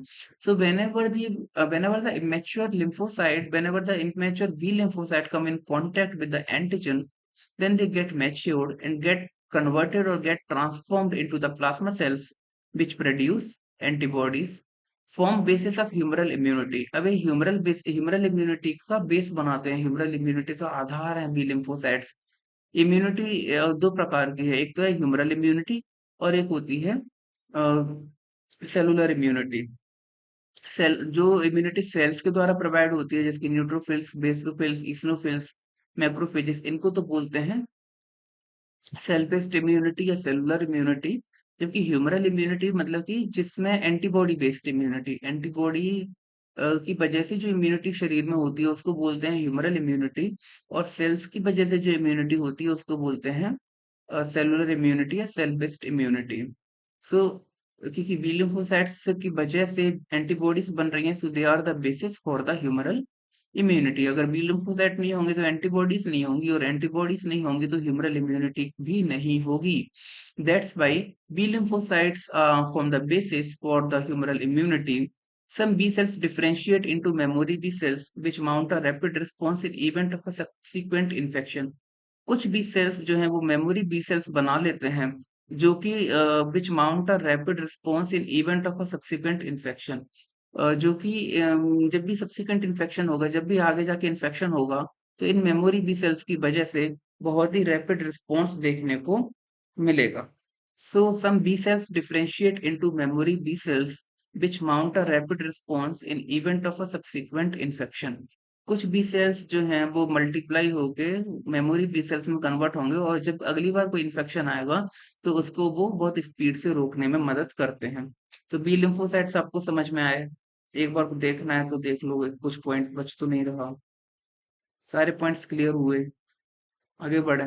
A: सो whenever the immature lymphocyte whenever the immature B lymphocyte come in contact with the antigen, then they get matured and get converted or get transformed into the plasma cells which produce antibodies, form basis of humoral immunity. अब ये humoral immunity का base बनाते हैं, humoral immunity का आधार है B lymphocytes. Immunity दो प्रकार की है, एक तो है ह्यूमरल इम्यूनिटी और एक होती है सेलुलर इम्यूनिटी। सेल जो इम्यूनिटी सेल्स के द्वारा प्रोवाइड होती है जैसे कि न्यूट्रोफिल्स, बेसोफिल्स, इसिनोफिल्स, मैक्रोफेजेस, इनको तो बोलते हैं सेल बेस्ड इम्यूनिटी या सेलुलर इम्यूनिटी। जबकि ह्यूमरल इम्यूनिटी मतलब कि जिसमें एंटीबॉडी बेस्ड इम्यूनिटी, एंटीबॉडी की वजह से जो इम्यूनिटी शरीर में होती है उसको बोलते हैं ह्यूमरल इम्यूनिटी, और सेल्स की वजह से जो इम्यूनिटी होती है उसको बोलते हैं सेलुलर इम्यूनिटी या सेल बेस्ड इम्यूनिटी। सो क्योंकि बी लिम्फोसाइट्स की वजह से एंटीबॉडीज बन रही हैं, so they are the basis for the humoral immunity. अगर बी लिम्फोसाइट नहीं होंगे तो एंटीबॉडीज नहीं होंगी, और एंटीबॉडीज नहीं होंगी तो ह्यूमरल इम्यूनिटी भी नहीं होगी। That's why B lymphocytes form the basis for the humoral immunity. Some B cells differentiate into memory B cells which mount a rapid response in event of a subsequent infection. कुछ B sales जो हैं वो memory B sales बना लेते हैं जो कि which mount a rapid response in event of a subsequent infection. जो कि जब भी सब्सिक्वेंट इन्फेक्शन होगा, जब भी आगे जाके इन्फेक्शन होगा, तो इन मेमोरी बी सेल्स की वजह से बहुत ही रैपिड रिस्पॉन्स देखने को मिलेगा। So some B cells differentiate into memory B cells which mount a rapid response in event of a subsequent infection. कुछ बी सेल्स जो हैं वो मल्टीप्लाई होके मेमोरी बी सेल्स में कन्वर्ट होंगे, और जब अगली बार कोई इन्फेक्शन आएगा तो उसको वो बहुत स्पीड से रोकने में मदद करते हैं। तो बी लिम्फोसाइट्स आपको समझ में आए? एक बार देखना है तो देख लो, कुछ पॉइंट बच तो नहीं रहा। सारे पॉइंट्स क्लियर हुए? आगे बढ़े।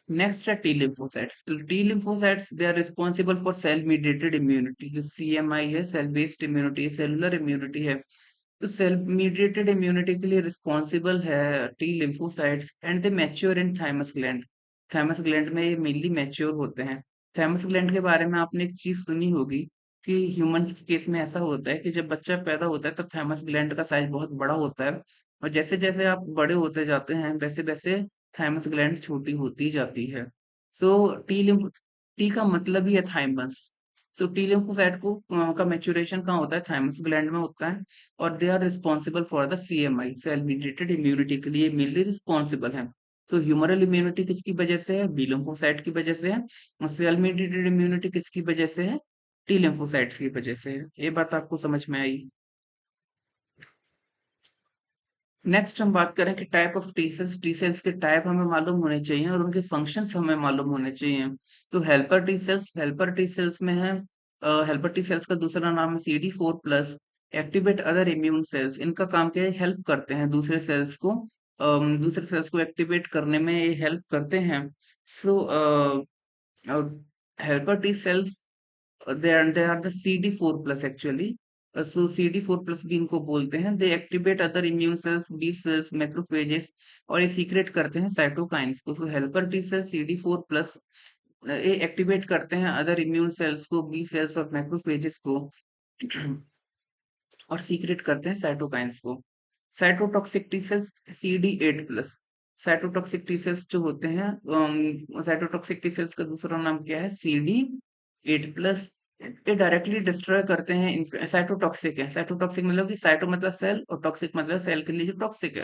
A: नेक्स्ट है टी लिम्फोसाइट्स। तो T lymphocytes they are responsible for cell mediated immunity. जो सीएमआई है, cell based immunity, cellular immunity है, तो सेल मीडिएटेड इम्यूनिटी के लिए रिस्पॉन्सिबल है T lymphocytes, and they mature in thymus gland. Thymus gland में ये मेनली मैच्योर होते हैं। थाइमस ग्लैंड के बारे में आपने एक चीज सुनी होगी कि ह्यूमंस के केस में ऐसा होता है कि जब बच्चा पैदा होता है तब थाइमस ग्लैंड का साइज बहुत बड़ा होता है, और जैसे जैसे आप बड़े होते जाते हैं वैसे वैसे थाइमस ग्लैंड छोटी होती जाती है। सो टी लिम्फ टी का मतलब ही है थाइमस। सो टी लिम्फोसाइट को का मैच्योरेशन कहाँ होता है? थाइमस ग्लैंड में होता है, और they are responsible for the CMI, cell mediated immunity के लिए मेनली रिस्पॉन्सिबल है। तो ह्यूमरल इम्यूनिटी किसकी वजह से है? बी लिम्फोसाइट की वजह से है। और सेल मीडिएटेड इम्यूनिटी किसकी वजह से है? टी लिम्फोसाइट्स की वजह से है। ये बात आपको समझ में आई? नेक्स्ट हम बात करें कि type of T cells. T cells के टाइप हमें मालूम होने चाहिए और उनके फंक्शंस हमें मालूम होने चाहिए। तो हेल्पर टी सेल्स में है, हेल्पर टी सेल्स का दूसरा नाम है CD4+। Activate other immune sales, इनका काम क्या है? हेल्प करते हैं दूसरे सेल्स को एक्टिवेट करने में ये हेल्प करते हैं। So helper T cells, they are the CD4+ actually. So CD4+ भी इनको बोलते हैं। They activate other immune cells, B cells, macrophages, और ये सीक्रेट करते हैं साइटोकाइंस को। सो हेल्पर टी सेल CD4+, ये एक्टिवेट करते हैं अदर इम्यून सेल्स को, बी सेल्स और मैक्रोफेजेस को, और सीक्रेट करते हैं साइटोकाइंस को। Cytotoxic T cells CD8+। Cytotoxic T cells जो होते हैं, साइटोटॉक्सिक टी सेल्स का दूसरा नाम क्या है? CD8+। ये डायरेक्टली डिस्ट्रॉय करते हैं। साइटोटॉक्सिक है, साइटोटॉक्सिक मतलब कि साइटो मतलब सेल और टॉक्सिक मतलब सेल के लिए जो टॉक्सिक है,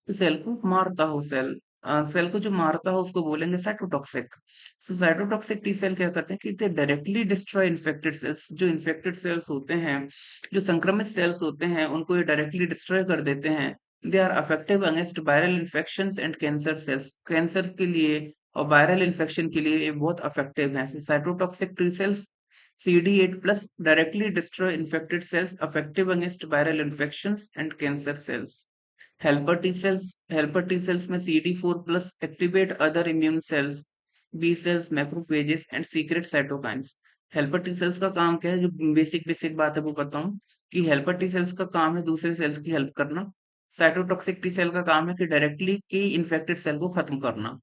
A: तो सेल को मारता हो, सेल को जो मारता हो उसको बोलेंगे साइटोटॉक्सिक। सो साइटोटॉक्सिक टी सेल क्या करते हैं कि दे डायरेक्टली डिस्ट्रॉय इन्फेक्टेड सेल्स। जो इन्फेक्टेड सेल्स होते हैं, जो संक्रमित सेल्स होते हैं, उनको ये डायरेक्टली डिस्ट्रॉय कर देते हैं। They are effective against viral infections and cancer cells. Cancer के लिए और वायरल इन्फेक्शन के लिए ये बहुत अफेक्टिव है। Cytotoxic T cells CD8+ directly destroy infected cells, effective against viral infections and cancer cells. Helper T cells में CD4+ activate other immune cells, B cells, macrophages and secrete cytokines. Helper T cells का काम क्या है? जो basic basic बात है वो बताऊं, कि हेल्पर टी सेल्स का काम है दूसरे सेल्स की हेल्प करना। साइटोटॉक्सिक टी सेल का काम है कि डायरेक्टली की इन्फेक्टेड सेल को खत्म करना।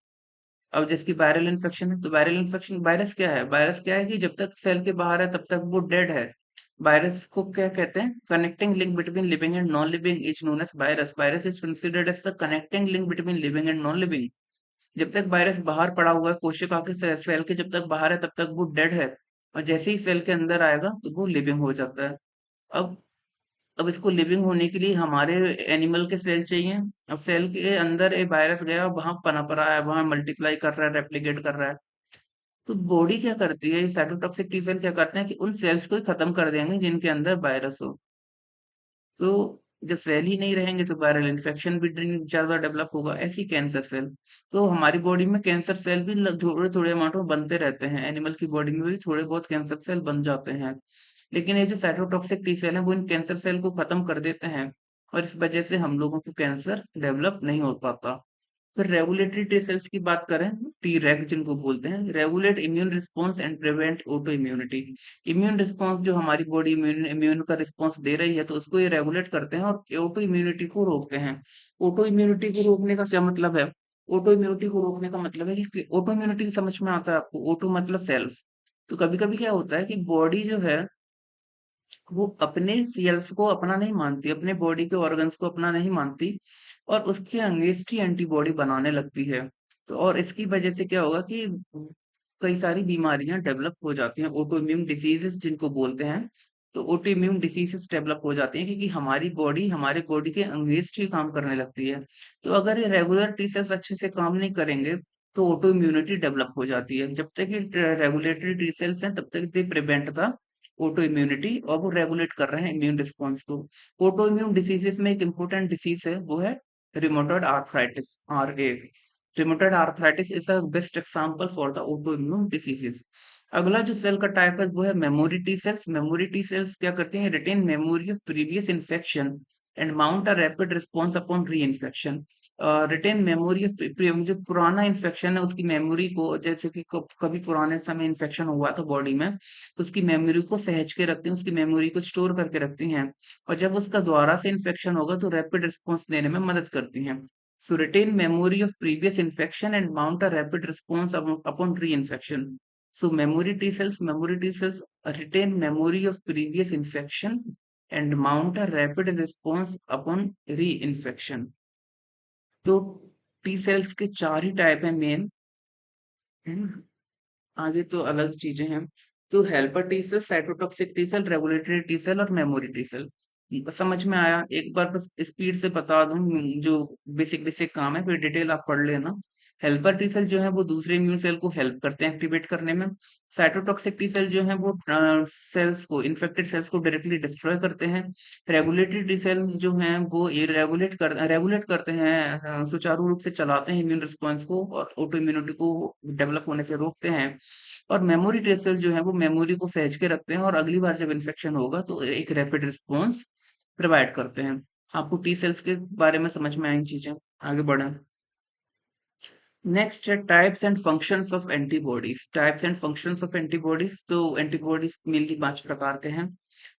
A: अब जिसकी वायरल इन्फेक्शन है, तो वायरल इन्फेक्शन, वायरस क्या है? वायरस क्या है कि जब तक सेल के बाहर है तब तक वो डेड है। वायरस को क्या कहते हैं? Connecting link between living and non living is known as virus. Virus is considered as the connecting link between living and non living. जब तक वायरस बाहर पड़ा हुआ है कोशिका के, सेल के, जब तक बाहर है तब तक वो डेड है, और जैसे ही सेल के अंदर आएगा तो वो लिविंग हो जाता है। अब अब इसको लिविंग होने के लिए हमारे एनिमल के सेल चाहिए। अब सेल के अंदर एक वायरस गया, वहां पनप रहा है, वहां मल्टीप्लाई कर रहा है, रेप्लिकेट कर रहा है। तो बॉडी क्या करती है, साइटोटॉक्सिक टी सेल क्या करते हैं कि उन सेल्स को ही खत्म कर देंगे जिनके अंदर वायरस हो। तो जब सेल ही नहीं रहेंगे तो वायरल इन्फेक्शन भी ज्यादा डेवलप होगा, ऐसी कैंसर सेल। तो हमारी बॉडी में कैंसर सेल भी थोड़े थोड़े अमाउंट में बनते रहते हैं। एनिमल की बॉडी में भी थोड़े बहुत कैंसर सेल बन जाते हैं, लेकिन ये जो साइटोटॉक्सिक टी सेल है वो इन कैंसर सेल को खत्म कर देते हैं, और इस वजह से हम लोगों को कैंसर डेवलप नहीं हो पाता। फिर रेगुलेटरी टी सेल्स की बात करें, टी रेग जिनको बोलते हैं, regulate immune response and prevent auto immunity. Immune response, जो हमारी बॉडी इम्यून इम्यून का रिस्पॉन्स दे रही है, तो उसको ये रेगुलेट करते हैं और ऑटो इम्यूनिटी को रोकते हैं। ऑटो इम्यूनिटी को रोकने का क्या मतलब है? ऑटो इम्यूनिटी को रोकने का मतलब है कि ऑटो इम्यूनिटी समझ में आता है आपको? ऑटो मतलब सेल्फ। तो कभी कभी क्या होता है कि बॉडी जो है वो अपने सेल्स को अपना नहीं मानती, अपने बॉडी के ऑर्गन्स को अपना नहीं मानती, और उसके अगेंस्ट ही एंटीबॉडी बनाने लगती है। तो और इसकी वजह से क्या होगा कि कई सारी बीमारियां डेवलप हो जाती हैं, ऑटो इम्यून डिसीजेस जिनको बोलते हैं। तो ऑटो इम्यून डिसीजेस डेवलप हो जाती हैं क्योंकि हमारे बॉडी के अगेंस्ट ही काम करने लगती है। तो अगर ये रेगुलर टी सेल्स अच्छे से काम नहीं करेंगे तो ऑटो इम्यूनिटी डेवलप हो जाती है। जब तक ये रेगुलेटरी टी सेल्स हैं तब तक they prevent the auto immunity, और वो रेगुलेट कर रहे हैं इम्यून रिस्पॉन्स को। ऑटो इम्यून डिसीजेस में एक इम्पोर्टेंट डिसीज है, वो है rheumatoid arthritis, RA। Rheumatoid arthritis is a best example for the auto immune diseases. अगला जो सेल का टाइप है वो है memory T cells. Memory T cells क्या करती हैं? Retain memory of previous infection and mount a rapid response upon री इन्फेक्शन। रिटेन मेमोरी ऑफ जो पुराना इन्फेक्शन है उसकी मेमोरी को, जैसे कि कभी पुराने समय इन्फेक्शन हुआ था बॉडी में, तो उसकी मेमोरी को सहेज के रखती हैं, उसकी मेमोरी को स्टोर करके रखती हैं, और जब उसका दोबारा से इन्फेक्शन होगा तो रैपिड रिस्पॉन्स देने में मदद करती हैं। So retain memory of previous infection and mount a rapid response upon reinfection. So memory T cells retain memory of previous infection and mount a rapid response upon reinfection. तो T cells के चार ही type है main, है ना? आगे तो अलग चीजें हैं। तो helper T cell, cytotoxic T cell, regulatory T cell और मेमोरी टी सेल। समझ में आया? एक बार बस स्पीड से बता दूं जो बेसिक बेसिक काम है, फिर डिटेल आप पढ़ लेना। हेल्पर टी सेल जो है वो दूसरे इम्यून सेल को हेल्प करते हैं एक्टिवेट करने में। साइटोटॉक्सिक टी सेल जो है वो सेल्स को, इन्फेक्टेड सेल्स को डायरेक्टली डिस्ट्रॉय करते हैं। रेगुलेटरी टी सेल जो हैं वो ये रेगुलेट करते हैं, सुचारू रूप से चलाते हैं इम्यून रिस्पॉन्स को और ऑटो इम्यूनिटी को डेवलप होने से रोकते हैं। और मेमोरी टी सेल जो है वो मेमोरी को सहेज के रखते हैं और अगली बार जब इन्फेक्शन होगा तो एक रैपिड रिस्पॉन्स प्रोवाइड करते हैं। आपको टी सेल्स के बारे में समझ में आई चीजें, आगे बढ़े। नेक्स्ट है types and functions of antibodies. Types and functions of antibodies, तो एंटीबॉडीज मेनली 5 प्रकार के हैं।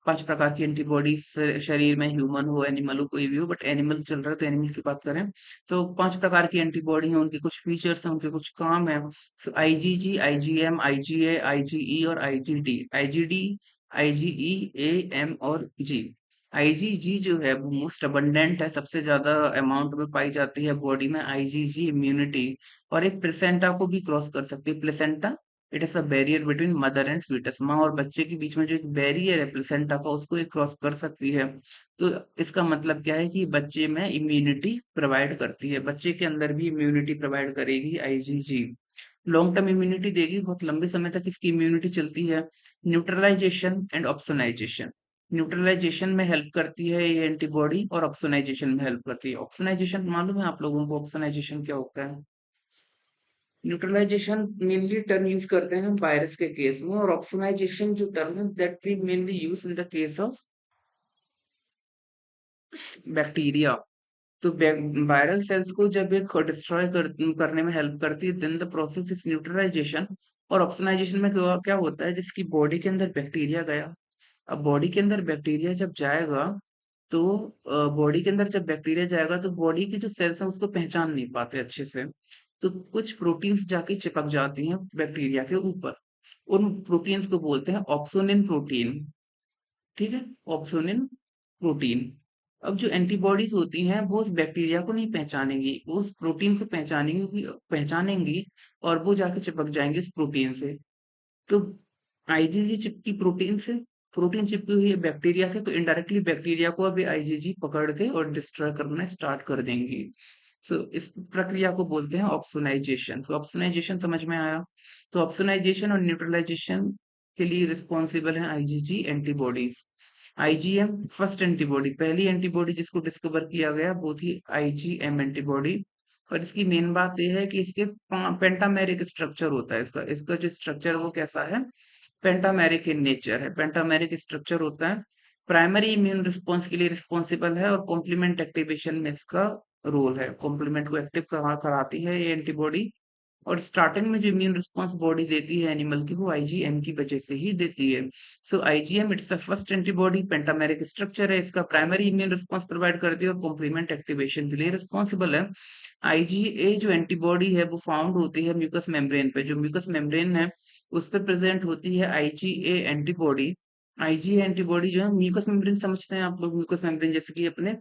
A: 5 प्रकार की एंटीबॉडीज शरीर में, ह्यूमन हो एनिमल हो कोई भी हो, बट एनिमल चल रहा है तो एनिमल की बात करें। तो 5 प्रकार की एंटीबॉडी है, उनके कुछ फीचर्स हैं, उनके कुछ काम है। आईजीजी, आईजीएम, आईजीए, आईजीई और आईजीडी। आईजीडी, आईजीई, ए, एम और जी। आईजीजी जो है वो मोस्ट अबंडेंट है, सबसे ज्यादा अमाउंट में पाई जाती है बॉडी में आईजीजी इम्यूनिटी, और एक प्लेसेंटा को भी क्रॉस कर सकती है। Placenta, it is a barrier between mother and foetus. माँ और बच्चे के बीच में जो एक बैरियर है प्लेसेंटा का, उसको एक क्रॉस कर सकती है। तो इसका मतलब क्या है कि बच्चे में इम्यूनिटी प्रोवाइड करती है, बच्चे के अंदर भी इम्यूनिटी प्रोवाइड करेगी आईजीजी। लॉन्ग टर्म इम्यूनिटी देगी, बहुत लंबे समय तक इसकी इम्यूनिटी चलती है। Neutralisation and opsonisation. न्यूट्रलाइजेशन में हेल्प करती है ये एंटीबॉडी, और ऑप्सोनाइजेशन में हेल्प करती है। ऑप्सोनाइजेशन मालूम है आप लोगों को? ऑप्सोनाइजेशन क्या होता है? न्यूट्रलाइजेशन मेनली टर्म यूज करते हैं वायरस के केस में, और ऑप्सोनाइजेशन जो टर्म है that we mainly use in the case of bacteria. तो वायरल सेल्स को जब एक डिस्ट्रॉय करने में हेल्प करती है, then the process is neutralisation. और ऑप्सोनाइजेशन में क्या क्या होता है? जिसकी बॉडी के अंदर बैक्टीरिया गया, अब बॉडी के अंदर बैक्टीरिया जब जाएगा तो बॉडी के अंदर जब बैक्टीरिया जाएगा तो बॉडी के जो सेल्स हैं उसको पहचान नहीं पाते अच्छे से, तो कुछ प्रोटीन्स जाके चिपक जाती हैं बैक्टीरिया के ऊपर। उन प्रोटीन्स को बोलते हैं ऑप्सोनिन प्रोटीन। ठीक है, ऑप्सोनिन प्रोटीन। अब जो एंटीबॉडीज होती हैं वो उस बैक्टीरिया को नहीं पहचानेंगी, वो उस प्रोटीन को पहचानेंगी और वो जाके चिपक जाएंगे उस प्रोटीन से। तो आईजीजी चिपकी प्रोटीन से, प्रोटीन चिपकी हुई है बैक्टीरिया से, तो इनडायरेक्टली बैक्टीरिया को अभी आईजीजी पकड़ के और डिस्ट्रॉय करना स्टार्ट कर देंगी। सो इस प्रक्रिया को बोलते हैं ऑप्सोनाइजेशन। तो ऑप्सोनाइजेशन समझ में आया? तो ऑप्सोनाइजेशन और न्यूट्रलाइजेशन के लिए रिस्पॉन्सिबल है IgG antibodies. IgM first antibody, पहली एंटीबॉडी जिसको डिस्कवर किया गया वो थी आईजीएम एंटीबॉडी। और इसकी मेन बात यह है कि इसके पेंटामेरिक स्ट्रक्चर होता है, इसका इसका जो स्ट्रक्चर है वो कैसा है? पेंटामेरिक इन नेचर है, पेंटामेरिक स्ट्रक्चर होता है। प्राइमरी इम्यून रिस्पॉन्स के लिए रिस्पॉन्सिबल है, और कॉम्प्लीमेंट एक्टिवेशन में इसका रोल है, कॉम्प्लीमेंट को एक्टिव कराती है ये एंटीबॉडी। और स्टार्टिंग में जो इम्यून रिस्पॉन्स बॉडी देती है एनिमल की, वो आईजीएम की वजह से ही देती है। So IgM it's a first antibody, pentameric structure है इसका, प्राइमरी इम्यून रिस्पॉन्स प्रोवाइड करती है और कॉम्प्लीमेंट एक्टिवेशन के लिए रिस्पॉन्सिबल है। आईजीए जो एंटीबॉडी है वो फाउंड होती है म्यूकस मेम्ब्रेन पे, जो म्यूकस मेम्ब्रेन है उस पे प्रेजेंट होती है आईजीए एंटीबॉडी। आईजीए एंटीबॉडी जो है, म्यूकस मेम्ब्रेन समझते हैं आप लोग? म्यूकस मेम्ब्रेन जैसे कि अपने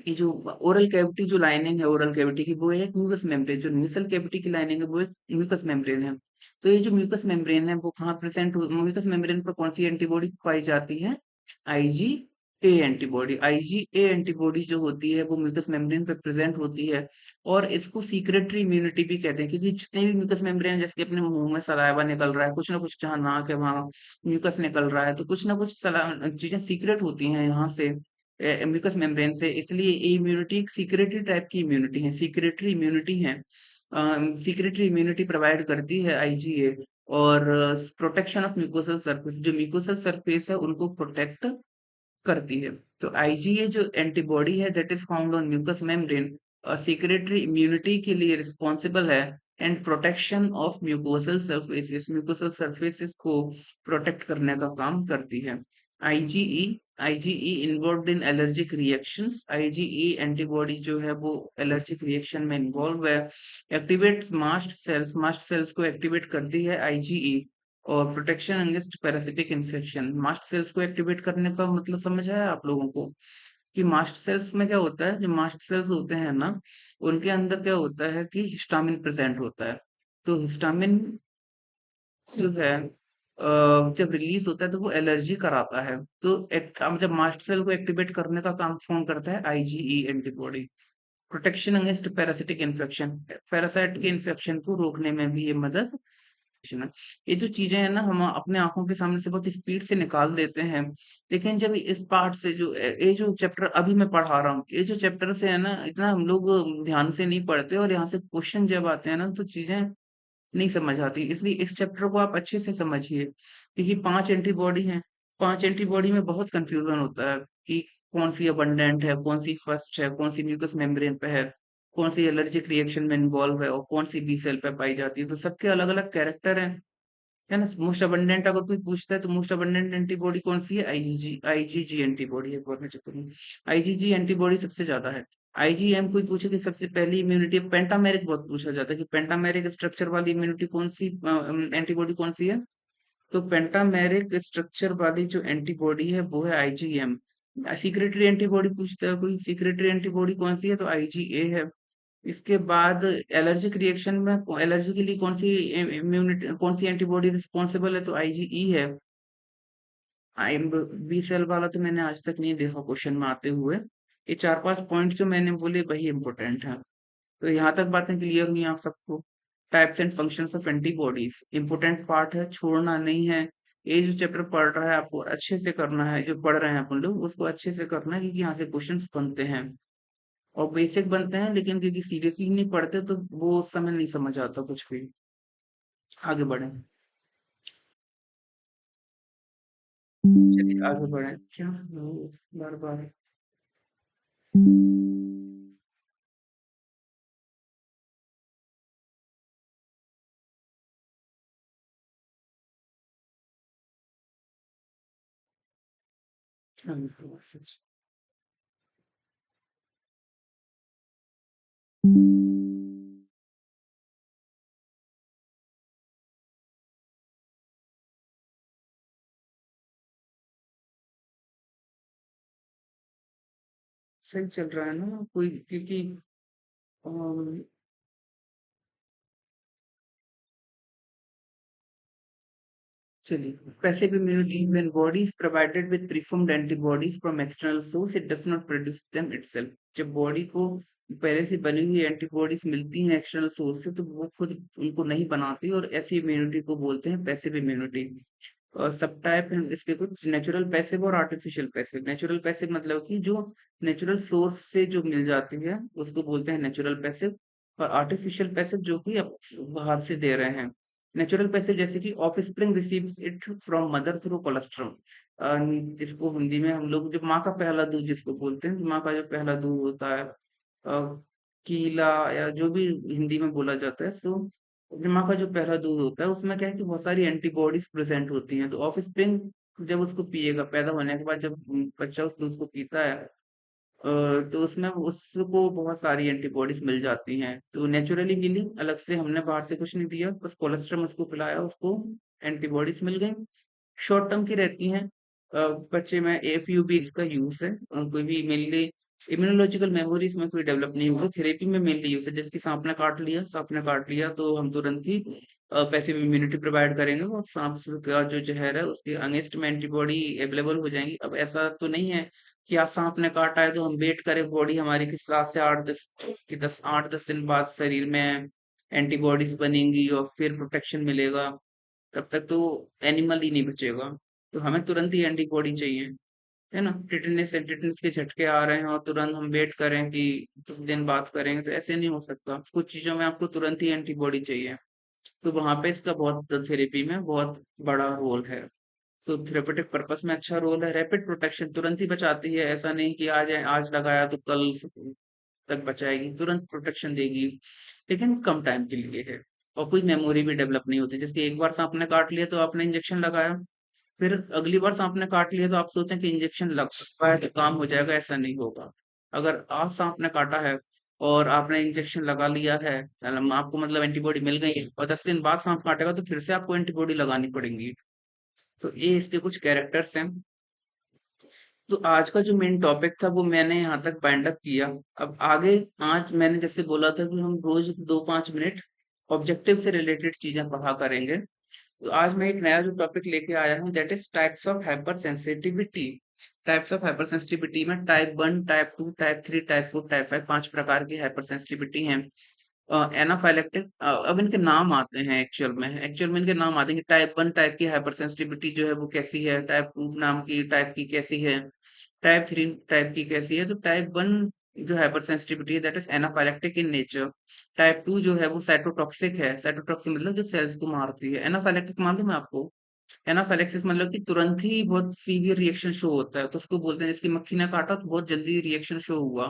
A: ये जो ओरल कैविटी जो लाइनिंग है ओरल कैविटी की, वो एक म्यूकस मेम्ब्रेन, जो नेसल कैविटी की लाइनिंग है वो एक म्यूकस मेम्ब्रेन है। तो ये जो म्यूकस मेम्ब्रेन है वो कहाँ प्रेजेंट, म्यूकस मेम्ब्रेन पर कौन सी एंटीबॉडी पाई जाती है? आईजी ए एंटीबॉडी, आईजीए एंटीबॉडी जो होती है वो म्यूकस मेम्ब्रेन पे प्रेजेंट होती है और इसको सीक्रेटरी इम्यूनिटी भी कहते हैं, क्योंकि जितने भी म्यूकस मेम्ब्रेन, जैसे कि अपने मुंह में सलाइवा निकल रहा है, कुछ ना कुछ, जहाँ नाक है वहां म्यूकस निकल रहा है, तो कुछ ना कुछ चीजें सीक्रेट होती हैं यहाँ से, म्यूकस मेम्ब्रेन से। इसलिए ए इम्यूनिटी एक सीक्रेटरी टाइप की इम्यूनिटी है, सीक्रेटरी इम्यूनिटी है। सीक्रेटरी इम्यूनिटी प्रोवाइड करती है आईजीए, और प्रोटेक्शन ऑफ म्यूकोसल सरफेस, जो म्यूकोसल सरफेस है उनको प्रोटेक्ट करती है। तो आईजीए जो एंटीबॉडी है that is found on mucus membrane, secretory immunity के लिए रिस्पॉन्सिबल है, and protection of mucosal surfaces को प्रोटेक्ट करने का काम करती है। IgE IgE involved in allergic reactions, IgE antibody जो है वो एलर्जिक रिएक्शन में इन्वॉल्व है। एक्टिवेट्स मास्ट सेल्स को एक्टिवेट करती है आईजीई, और protection against parasitic infection. Mast cells को एक्टिवेट करने का मतलब समझ आया आप लोगों को? कि मास्ट सेल्स में क्या होता है, जो मास्ट सेल्स होते हैं ना, उनके अंदर क्या होता है कि हिस्टामिन प्रेजेंट होता है। तो हिस्टामिन जो है जब रिलीज होता है तो वो एलर्जी कराता है। तो अब जब मास्ट सेल को एक्टिवेट करने का काम कौन करता है? IgE antibody. Protection against parasitic infection, parasite के इन्फेक्शन को रोकने में भी ये मदद है। ये जो चीजें हैं ना, हम अपने आंखों के सामने से बहुत स्पीड से निकाल देते हैं, लेकिन जब इस पार्ट से जो ये जो चैप्टर अभी मैं पढ़ा रहा हूँ, ये जो चैप्टर से है ना, इतना हम लोग ध्यान से नहीं पढ़ते, और यहाँ से क्वेश्चन जब आते हैं ना तो चीजें नहीं समझ आती। इसलिए इस चैप्टर को आप अच्छे से समझिए, क्योंकि 5 एंटीबॉडी हैं। 5 एंटीबॉडी में बहुत कंफ्यूजन होता है कि कौन सी अबंडेंट है, कौन सी फर्स्ट है, कौन सी म्यूकस मेम्ब्रेन पे है, कौन सी एलर्जिक रिएक्शन में इन्वॉल्व है, और कौन सी बी सेल पे पाई जाती है। तो सबके अलग अलग कैरेक्टर हैं, है ना? मोस्ट अबंडेंट अगर कोई पूछता है तो मोस्ट अबंडेंट एंटीबॉडी कौन सी है? आईजीजी एंटीबॉडी है। एक चेक करूँ, आईजीजी एंटीबॉडी सबसे ज्यादा है। आईजीएम कोई पूछे कि सबसे पहली इम्यूनिटी, पेंटामेरिक बहुत पूछा जाता है कि पेंटामेरिक स्ट्रक्चर वाली इम्यूनिटी कौन सी, एंटीबॉडी कौन सी है? तो पेंटामेरिक स्ट्रक्चर वाली जो एंटीबॉडी है वो है आईजीएम। सीक्रेटरी एंटीबॉडी पूछता है कोई, सीक्रेटरी एंटीबॉडी कौन सी है? तो आईजीए है। इसके बाद एलर्जिक रिएक्शन में एलर्जी के लिए कौन सी इम्यूनिटी, कौन सी एंटीबॉडी रिस्पॉन्सिबल है? तो आईजीई है। आई बी सेल वाला तो मैंने आज तक नहीं देखा क्वेश्चन में आते हुए। ये 4-5 पॉइंट जो मैंने बोले वही इंपॉर्टेंट है। तो यहाँ तक बातें क्लियर हुई आप सबको? Types and functions of antibodies important part है, छोड़ना नहीं है। ये जो चैप्टर पढ़ रहा है आपको अच्छे से करना है, जो पढ़ रहे हैं अपन लोग उसको अच्छे से करना है, क्योंकि यहाँ से क्वेश्चंस बनते हैं और बेसिक बनते हैं, लेकिन क्योंकि सीरियसली नहीं पढ़ते तो वो उस समय नहीं समझ आता कुछ भी। आगे बढ़े, चलिए आगे बढ़े। क्या बार बार सही चल रहा है ना कोई? क्योंकि अम, चलिए, passive immunity, when body is provided with preformed antibodies from external source, it does not produce them itself। जब बॉडी को पहले से बनी हुई एंटीबॉडीज मिलती हैं एक्सटर्नल सोर्स से, तो वो खुद उनको नहीं बनाती, और ऐसी इम्यूनिटी को बोलते हैं पैसिव इम्यूनिटी। और सब टाइप हैं इसके कुछ, नेचुरल पैसिव और आर्टिफिशियल पैसिव। नेचुरल पैसिव मतलब कि जो नेचुरल सोर्स से जो मिल जाती है उसको बोलते हैं नेचुरल पैसिव, और आर्टिफिशियल पैसिव जो कि अब बाहर से दे रहे हैं। नेचुरल पैसिव जैसे कि offspring receives it from mother through colostrum. जिसको हिंदी में हम लोग, जो माँ का पहला दूध जिसको बोलते हैं, माँ का जो पहला दूध होता है, कीला, या जो भी हिंदी में बोला जाता है, सो माँ का जो पहला दूध होता है उसमें क्या है कि बहुत सारी एंटीबॉडीज प्रेजेंट होती हैं। तो ऑफ स्प्रिंग जब उसको पिएगा, पैदा होने के बाद जब बच्चा उस दूध को पीता है, तो उसमें उसको बहुत सारी एंटीबॉडीज मिल जाती हैं। तो नेचुरली मिली, अलग से हमने बाहर से कुछ नहीं दिया, बस कोलेस्ट्रम उसको पिलाया, उसको एंटीबॉडीज मिल गई। शॉर्ट टर्म की रहती हैं। बच्चे में एएफयूबी इसका यूज है, कोई भी मेनली इम्यूनोलॉजिकल मेमोरी इसमें कोई डेवलप नहीं होगा। थेरेपी में मेनली यूज है, जैसे कि सांप ने काट लिया तो हम तुरंत ही पैसिव इम्यूनिटी प्रोवाइड करेंगे और का जो जहर है उसके अगेंस्ट में एंटीबॉडी अवेलेबल हो जाएंगी। अब ऐसा तो नहीं है कि आज सांप ने काटा है तो हम वेट करें बॉडी हमारी की 7 से 8 10 बाद शरीर में एंटीबॉडीज बनेंगी और फिर प्रोटेक्शन मिलेगा। तब तक तो एनिमल ही नहीं बचेगा। तो हमें तुरंत ही एंटीबॉडी चाहिए, है ना? टिटनेस के झटके आ रहे हैं और तुरंत हम वेट करें कि 10 दिन बाद करेंगे, तो ऐसे नहीं हो सकता। कुछ चीजों में आपको तुरंत ही एंटीबॉडी चाहिए। तो वहां पे इसका बहुत थेरेपी में बहुत बड़ा रोल है। सो थेरेपेटिक पर्पस में अच्छा रोल है। रैपिड प्रोटेक्शन तुरंत ही बचाती है, ऐसा नहीं कि आज लगाया तो कल तक बचाएगी, तुरंत प्रोटेक्शन देगी, लेकिन कम टाइम के लिए है। और कोई मेमोरी भी डेवलप नहीं होती। जैसे एक बार सांप ने काट लिया तो आपने इंजेक्शन लगाया, फिर अगली बार सांप ने काट लिया तो आप सोचें कि इंजेक्शन लग सकता है तो काम हो जाएगा, ऐसा नहीं होगा। अगर आज सांप ने काटा है और आपने इंजेक्शन लगा लिया है, आपको मतलब एंटीबॉडी मिल गई है, और 10 दिन बाद सांप काटेगा तो फिर से आपको एंटीबॉडी लगानी पड़ेगी। तो ये इसके कुछ कैरेक्टर्स हैं। तो आज का जो मेन टॉपिक था वो मैंने यहाँ तक बाइंड अप किया। अब आगे, आज मैंने जैसे बोला था कि हम रोज 2-5 मिनट ऑब्जेक्टिव से रिलेटेड चीजें पढ़ा करेंगे। तो आज मैं एक नया जो टॉपिक लेके आया हूँ, that is types of hyper sensitivity. Types of hyper sensitivity में type 1, type 2, type 3, type 4, type 5 5 प्रकार की हाइपर सेंसिटिविटी हैं। एनाफाइलेक्टिक, अब इनके नाम आते हैं एक्चुअल में इनके नाम आते हैं कि टाइप 1 टाइप की हाइपर सेंसिटिविटी जो है वो कैसी है, टाइप 2 नाम की टाइप की कैसी है, टाइप 3 टाइप की कैसी है। तो टाइप 1 जो हाइपर सेंसिटिविटी है that is anaphylactic in nature. Type 2 जो है वो साइटोटॉक्सिक है। साइटोटॉक्सिक मतलब जो सेल्स को मारती है। एनाफाइलेक्टिक मालूम है आपको? एनाफाइलेक्सिस मतलब कि तुरंत ही बहुत सीवियर रिएक्शन शो होता है, तो उसको बोलते हैं जिसकी मक्खी ने काटा तो बहुत जल्दी रिएक्शन शो हुआ,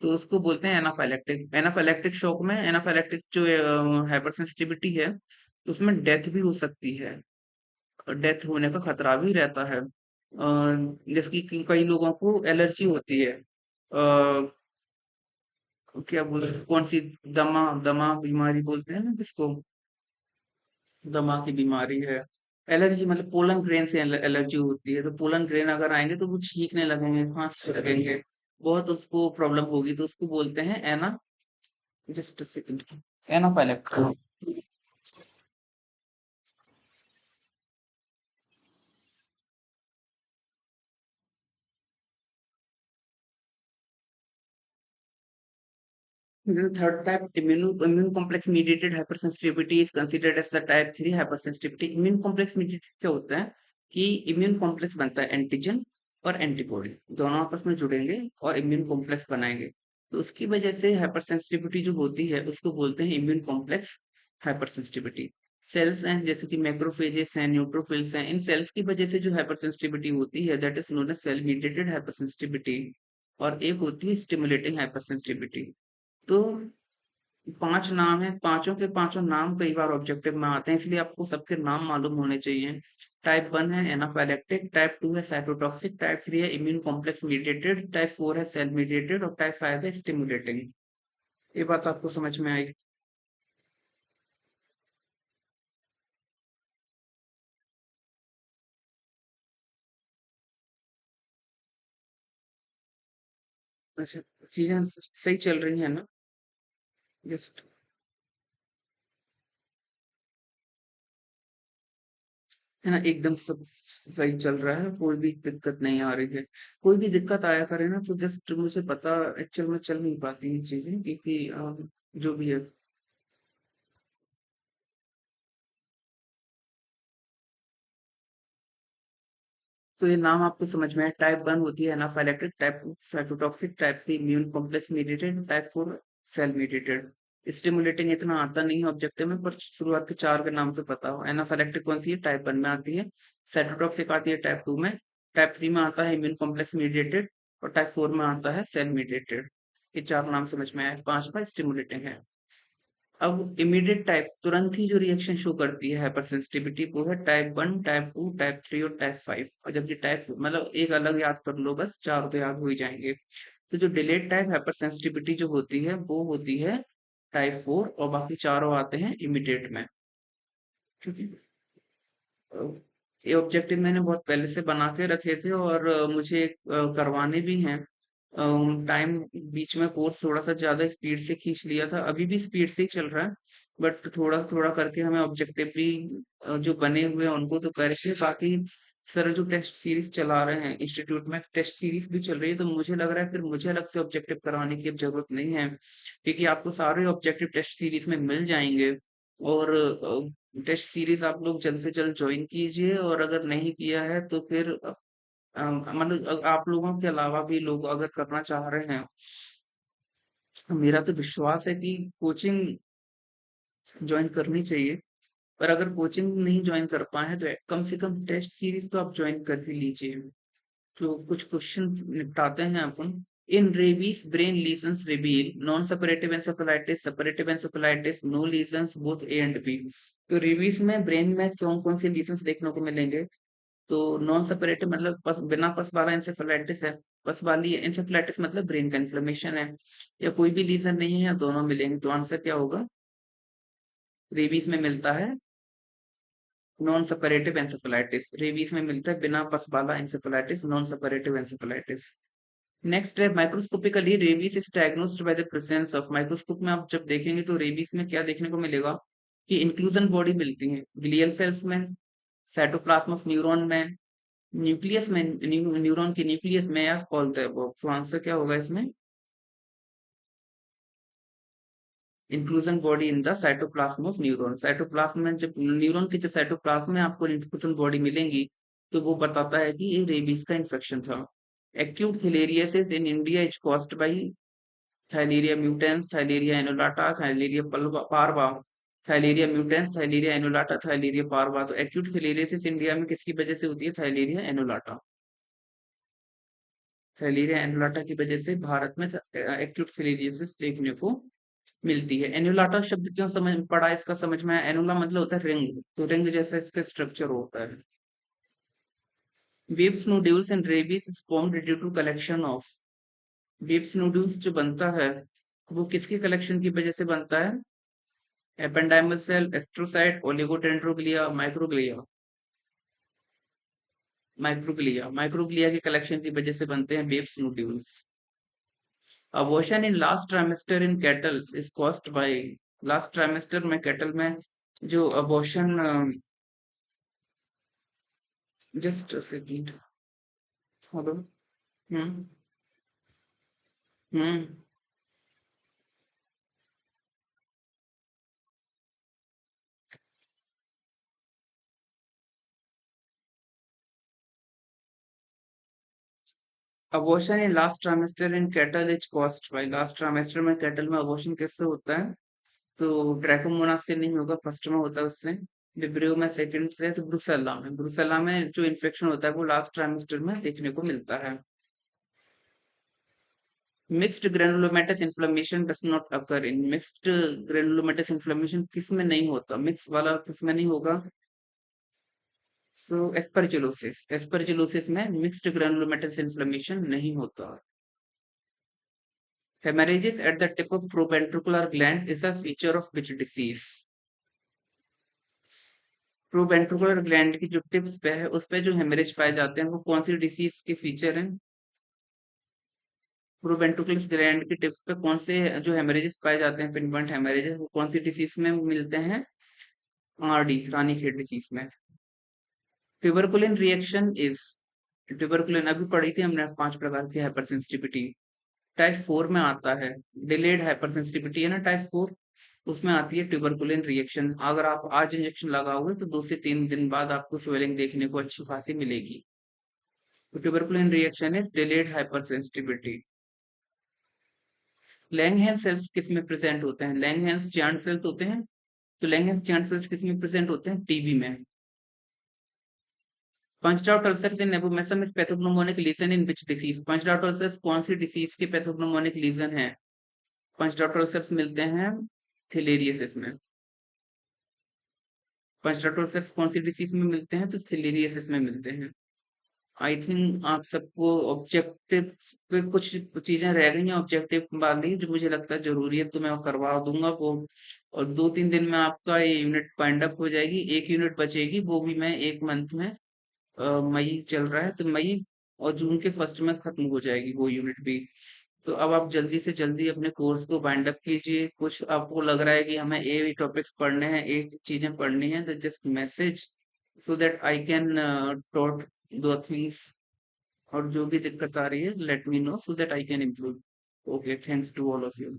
A: तो उसको बोलते हैं एनाफाइलेक्टिक। एनाफाइलेक्टिक शॉक में एनाफाइलेक्टिक जो हाइपर सेंसिटिविटी है तो उसमें डेथ भी हो सकती है, और डेथ होने का खतरा भी रहता है। जैसे कि कई लोगों को एलर्जी होती है, क्या बोलते हैं, कौन सी, दमा दमा बीमारी बोलते हैं ना जिसको, दमा की बीमारी है। एलर्जी मतलब पोलन ग्रेन से एलर्जी होती है, तो पोलन ग्रेन अगर आएंगे तो वो छींकने लगेंगे, खांसने लगेंगे, बहुत उसको प्रॉब्लम होगी, तो उसको बोलते हैं ana, just second, anaphylactic. Third type, immune complex mediated hypersensitivity is considered as the type 3 hypersensitivity. Immune complex mediated क्या होता है कि इम्यून कॉम्प्लेक्स बनता है, एंटीजन और एंटीबॉडी दोनों आपस में जुड़ेंगे और इम्यून कॉम्प्लेक्स बनाएंगे। तो उसकी वजह से हाइपरसेंसिटिविटी जो होती है उसको बोलते हैं इम्यून कॉम्प्लेक्स हाइपरसेंसिटिविटी। सेल्स हैं जैसे कि मैक्रोफेजेस हैं, न्यूट्रोफिल्स हैं, इन सेल्स की वजह से जो हाइपरसेंसिटिविटी होती है that is known as cell mediated hypersensitivity. और एक होती है स्टिमुलेटिंग हाइपरसेंसिटिविटी। तो 5 नाम है, पांचों के पांचों नाम कई बार ऑब्जेक्टिव में आते हैं, इसलिए आपको सबके नाम मालूम होने चाहिए। टाइप 1 है एनाफाइलेक्टिक, टाइप 2 है साइटोटॉक्सिक, टाइप 3 है इम्यून कॉम्प्लेक्स मीडिएटेड, टाइप 4 है सेल मीडिएटेड और टाइप 5 है स्टिमुलेटिंग। ये बात आपको समझ में आई? अच्छा, चीजें सही चल रही है ना? जस्ट, है ना, एकदम सब सही चल रहा है, कोई भी दिक्कत नहीं आ रही है। कोई भी दिक्कत आया करे ना तो जस्ट मुझे पता, एक्चुअल में चल नहीं पाती ये चीजें क्योंकि जो भी है। तो ये नाम आपको समझ में है? टाइप 1 होती है anaphylactic, type 2 cytotoxic, type 3 immune complex mediated, type 4 cell mediated. Stimulating इतना आता नहीं है ऑब्जेक्टिव में, पर शुरुआत के 4 के नाम तो पता हो। एनाफाइलेक्टिक कौन सी है? टाइप 1 में आती है। साइटोटॉक्सिक आती है टाइप 2 में। टाइप 3 में आता है इम्यून कॉम्प्लेक्स मीडिएटेड, और टाइप 4 में आता है सेल मीडिएटेड। ये 4 नाम समझ में आए? 5वां स्टिमुलेटिंग है। अब इमीडिएट टाइप तुरंत ही जो रिएक्शन शो करती है हाइपर सेंसिटिविटी वो है टाइप 1, टाइप 2, टाइप 3 और टाइप 5। और जब ये टाइप मतलब एक अलग याद कर लो, बस 4 तो याद हो ही जाएंगे। तो जो डिलेड टाइप हाइपर सेंसिटिविटी जो होती है वो होती है टाइप 4, और बाकी चारों आते हैं इमीडिएट में। ठीक है। अ, ये ऑब्जेक्टिव मैंने बहुत पहले से बना के रखे थे और मुझे करवाने भी हैं। टाइम बीच में कोर्स थोड़ा सा ज्यादा स्पीड से खींच लिया था, अभी भी स्पीड से ही चल रहा है, बट थोड़ा थोड़ा करके हमें ऑब्जेक्टिव भी जो बने हुए हैं उनको तो करके, बाकी सर जो टेस्ट सीरीज चला रहे हैं इंस्टीट्यूट में, टेस्ट सीरीज भी चल रही है, तो मुझे लग रहा है फिर मुझे अलग से ऑब्जेक्टिव कराने की अब जरूरत नहीं है, क्योंकि आपको सारे ऑब्जेक्टिव टेस्ट सीरीज में मिल जाएंगे। और टेस्ट सीरीज आप लोग जल्द से जल्द ज्वाइन कीजिए, और अगर नहीं किया है तो फिर मतलब आप लोगों के अलावा भी लोग अगर करना चाह रहे हैं, मेरा तो विश्वास है कि कोचिंग ज्वाइन करनी चाहिए। पर अगर कोचिंग नहीं ज्वाइन कर पाए हैं तो कम से कम टेस्ट सीरीज तो आप ज्वाइन कर ही लीजिए। तो कुछ क्वेश्चंस निपटाते हैं अपन। In rabies brain lesions reveal non suppurative encephalitis, suppurative encephalitis, no lesions both A and B. तो रेबीज में ब्रेन में कौन कौन से लीजन्स देखने को मिलेंगे? तो नॉन सेपरेटिव मतलब बिना पस वाला इंसेफेलाइटिस है। पस वाली इंसेफेलाइटिस मतलब ब्रेन का इन्फ्लेमेशन है। या कोई भी लीजन नहीं है, या दोनों मिलेंगे, तो आंसर क्या होगा? रेबीज में मिलता है नॉन सेपरेटिव एंसेफेलाइटिस, रेबीज में मिलता है बिना पस वाला encephalitis, non suppurative encephalitis. Next है microscopically rabies is diagnosed by the presence of. Microscope में आप जब देखेंगे तो रेबीज में क्या देखने को मिलेगा कि इंक्लूजन बॉडी मिलती है ग्लियल सेल्स में, साइटोप्लाज्म ऑफ न्यूरॉन में, न्यूक्लियस में, न्यूरॉन के न्यूक्लियस में, या ऑल द अबव। तो आंसर क्या होगा इसमें? Inclusion body in the cytoplasm of neuron. Cytoplasm में जब न्यूरॉन की जब साइटोप्लाज्म में आपको इंक्लूजन बॉडी मिलेंगी, तो वो बताता है कि ये रेबीज का इन्फेक्शन था। Acute theileriosis in India is caused by Theileria mutans, Theileria annulata, Theileria parva, Theileria mutans, Theileria annulata, Theileria parva. तो एक्यूट थैलेरियसिस इंडिया में किसकी वजह से होती है? थाइलेरिया एनुलाटा। थैलेरिया एनुलाटा की वजह से भारत में एक्यूट थैलेरियोसिस देखने को मिलती है। एनुलाटा शब्द क्यों समझ पड़ा इसका समझ में आया? एनुला मतलब होता है रिंग, तो रिंग जैसा इसका स्ट्रक्चर होता है। Waves nodules and rabies is formed due to collection of. Waves nodules जो बनता है वो किसके कलेक्शन की वजह से बनता है? Ependymal cell, astrocyte, oligodendroglia, microglia. Microglia, microglia के कलेक्शन की वजह से बनते हैं Babes nodules. Abortion in last trimester in cattle is caused by. Last trimester में कैटल में जो abortion, just second, hello. Hmm. Hmm. Abortion in last trimester in cattle is caused by. Last trimester में cattle में abortion किससे होता है? तो ट्रैकोमोनास से नहीं होगा, फर्स्ट में होता है उससे। विब्रियो में सेकंड से, तो ब्रुसेल्ला में, ब्रुसेल्ला में जो इन्फेक्शन होता है वो लास्ट ट्राइमेस्टर में देखने को मिलता है। Mixed granulomatous inflammation does not occur in. Mixed granulomatous inflammation किस में नहीं होता? मिक्स वाला किस में नहीं होगा? सो एस्परजिलोसिस, एस्परजिलोसिस में मिक्स्ड ग्रेनुलोमेटस इन्फ्लेमेशन नहीं होता। Hemorrhages at the tip of proventricular gland is a feature of which disease? Proventricular gland की जो टिप्स पे है उस पे जो हेमरेज पाए जाते हैं वो कौन सी डिसीज के फीचर हैं? प्रोवेंट्रिकुलर ग्लैंड की टिप्स पे कौन से जो हेमरेजेस पाए जाते हैं, पिन पॉइंट हेमरेजेस, वो कौन सी डिसीज में मिलते हैं? आरडी, रानीखेत डिसीज में। Tuberculin reaction is. ट्यूबरकुलिन अभी पढ़ी थी हमने, 5 प्रकार की हाइपर सेंसिटिविटी। टाइप 4 में आता है, डिलेड हाइपर सेंसिटिविटी है ना टाइप 4, उसमें आती है ट्यूबरकुलिन रिएक्शन। अगर आप आज इंजेक्शन लगाओगे तो 2 से 3 दिन बाद आपको स्वेलिंग देखने को अच्छी खासी मिलेगी। तो tuberculin reaction is delayed hyper sensitivity. Langhans cells किस में प्रेजेंट होते हैं? लैंगहेंस जॉइंट सेल्स होते हैं। तो लैंगहेंस जॉइंट सेल्स किस में प्रेजेंट होते हैं? टीबी में। Punched out ulcers in abomasum is pathognomonic lesion in which disease. Punched out ulcers कौन सी डिसीज के पैथोग्नोमोनिक लीजन है? पंच्ड आउट अल्सर्स मिलते हैं थिलेरियसिस में। पंच्ड आउट अल्सर्स कौन सी डिसीज में मिलते हैं? तो थिलेरियसिस में मिलते हैं। आई थिंक आप सबको ऑब्जेक्टिव पे कुछ चीजें रह गई हैं ऑब्जेक्टिव वाली, जो मुझे लगता है जरूरी है, तो मैं वो करवा दूंगा वो। और 2-3 दिन में आपका ये यूनिट पाइंड अप हो जाएगी। एक यूनिट बचेगी, वो भी मैं एक मंथ में, मई चल रहा है तो मई और जून के फर्स्ट में खत्म हो जाएगी वो यूनिट भी। तो अब आप जल्दी से जल्दी अपने कोर्स को वाइंड अप कीजिए। कुछ आपको लग रहा है कि हमें ए टॉपिक्स पढ़ने हैं, ए चीजें पढ़नी है, तो just message so that I can taught the things. और जो भी दिक्कत आ रही है let me know so that I can improve. Okay, thanks to all of you.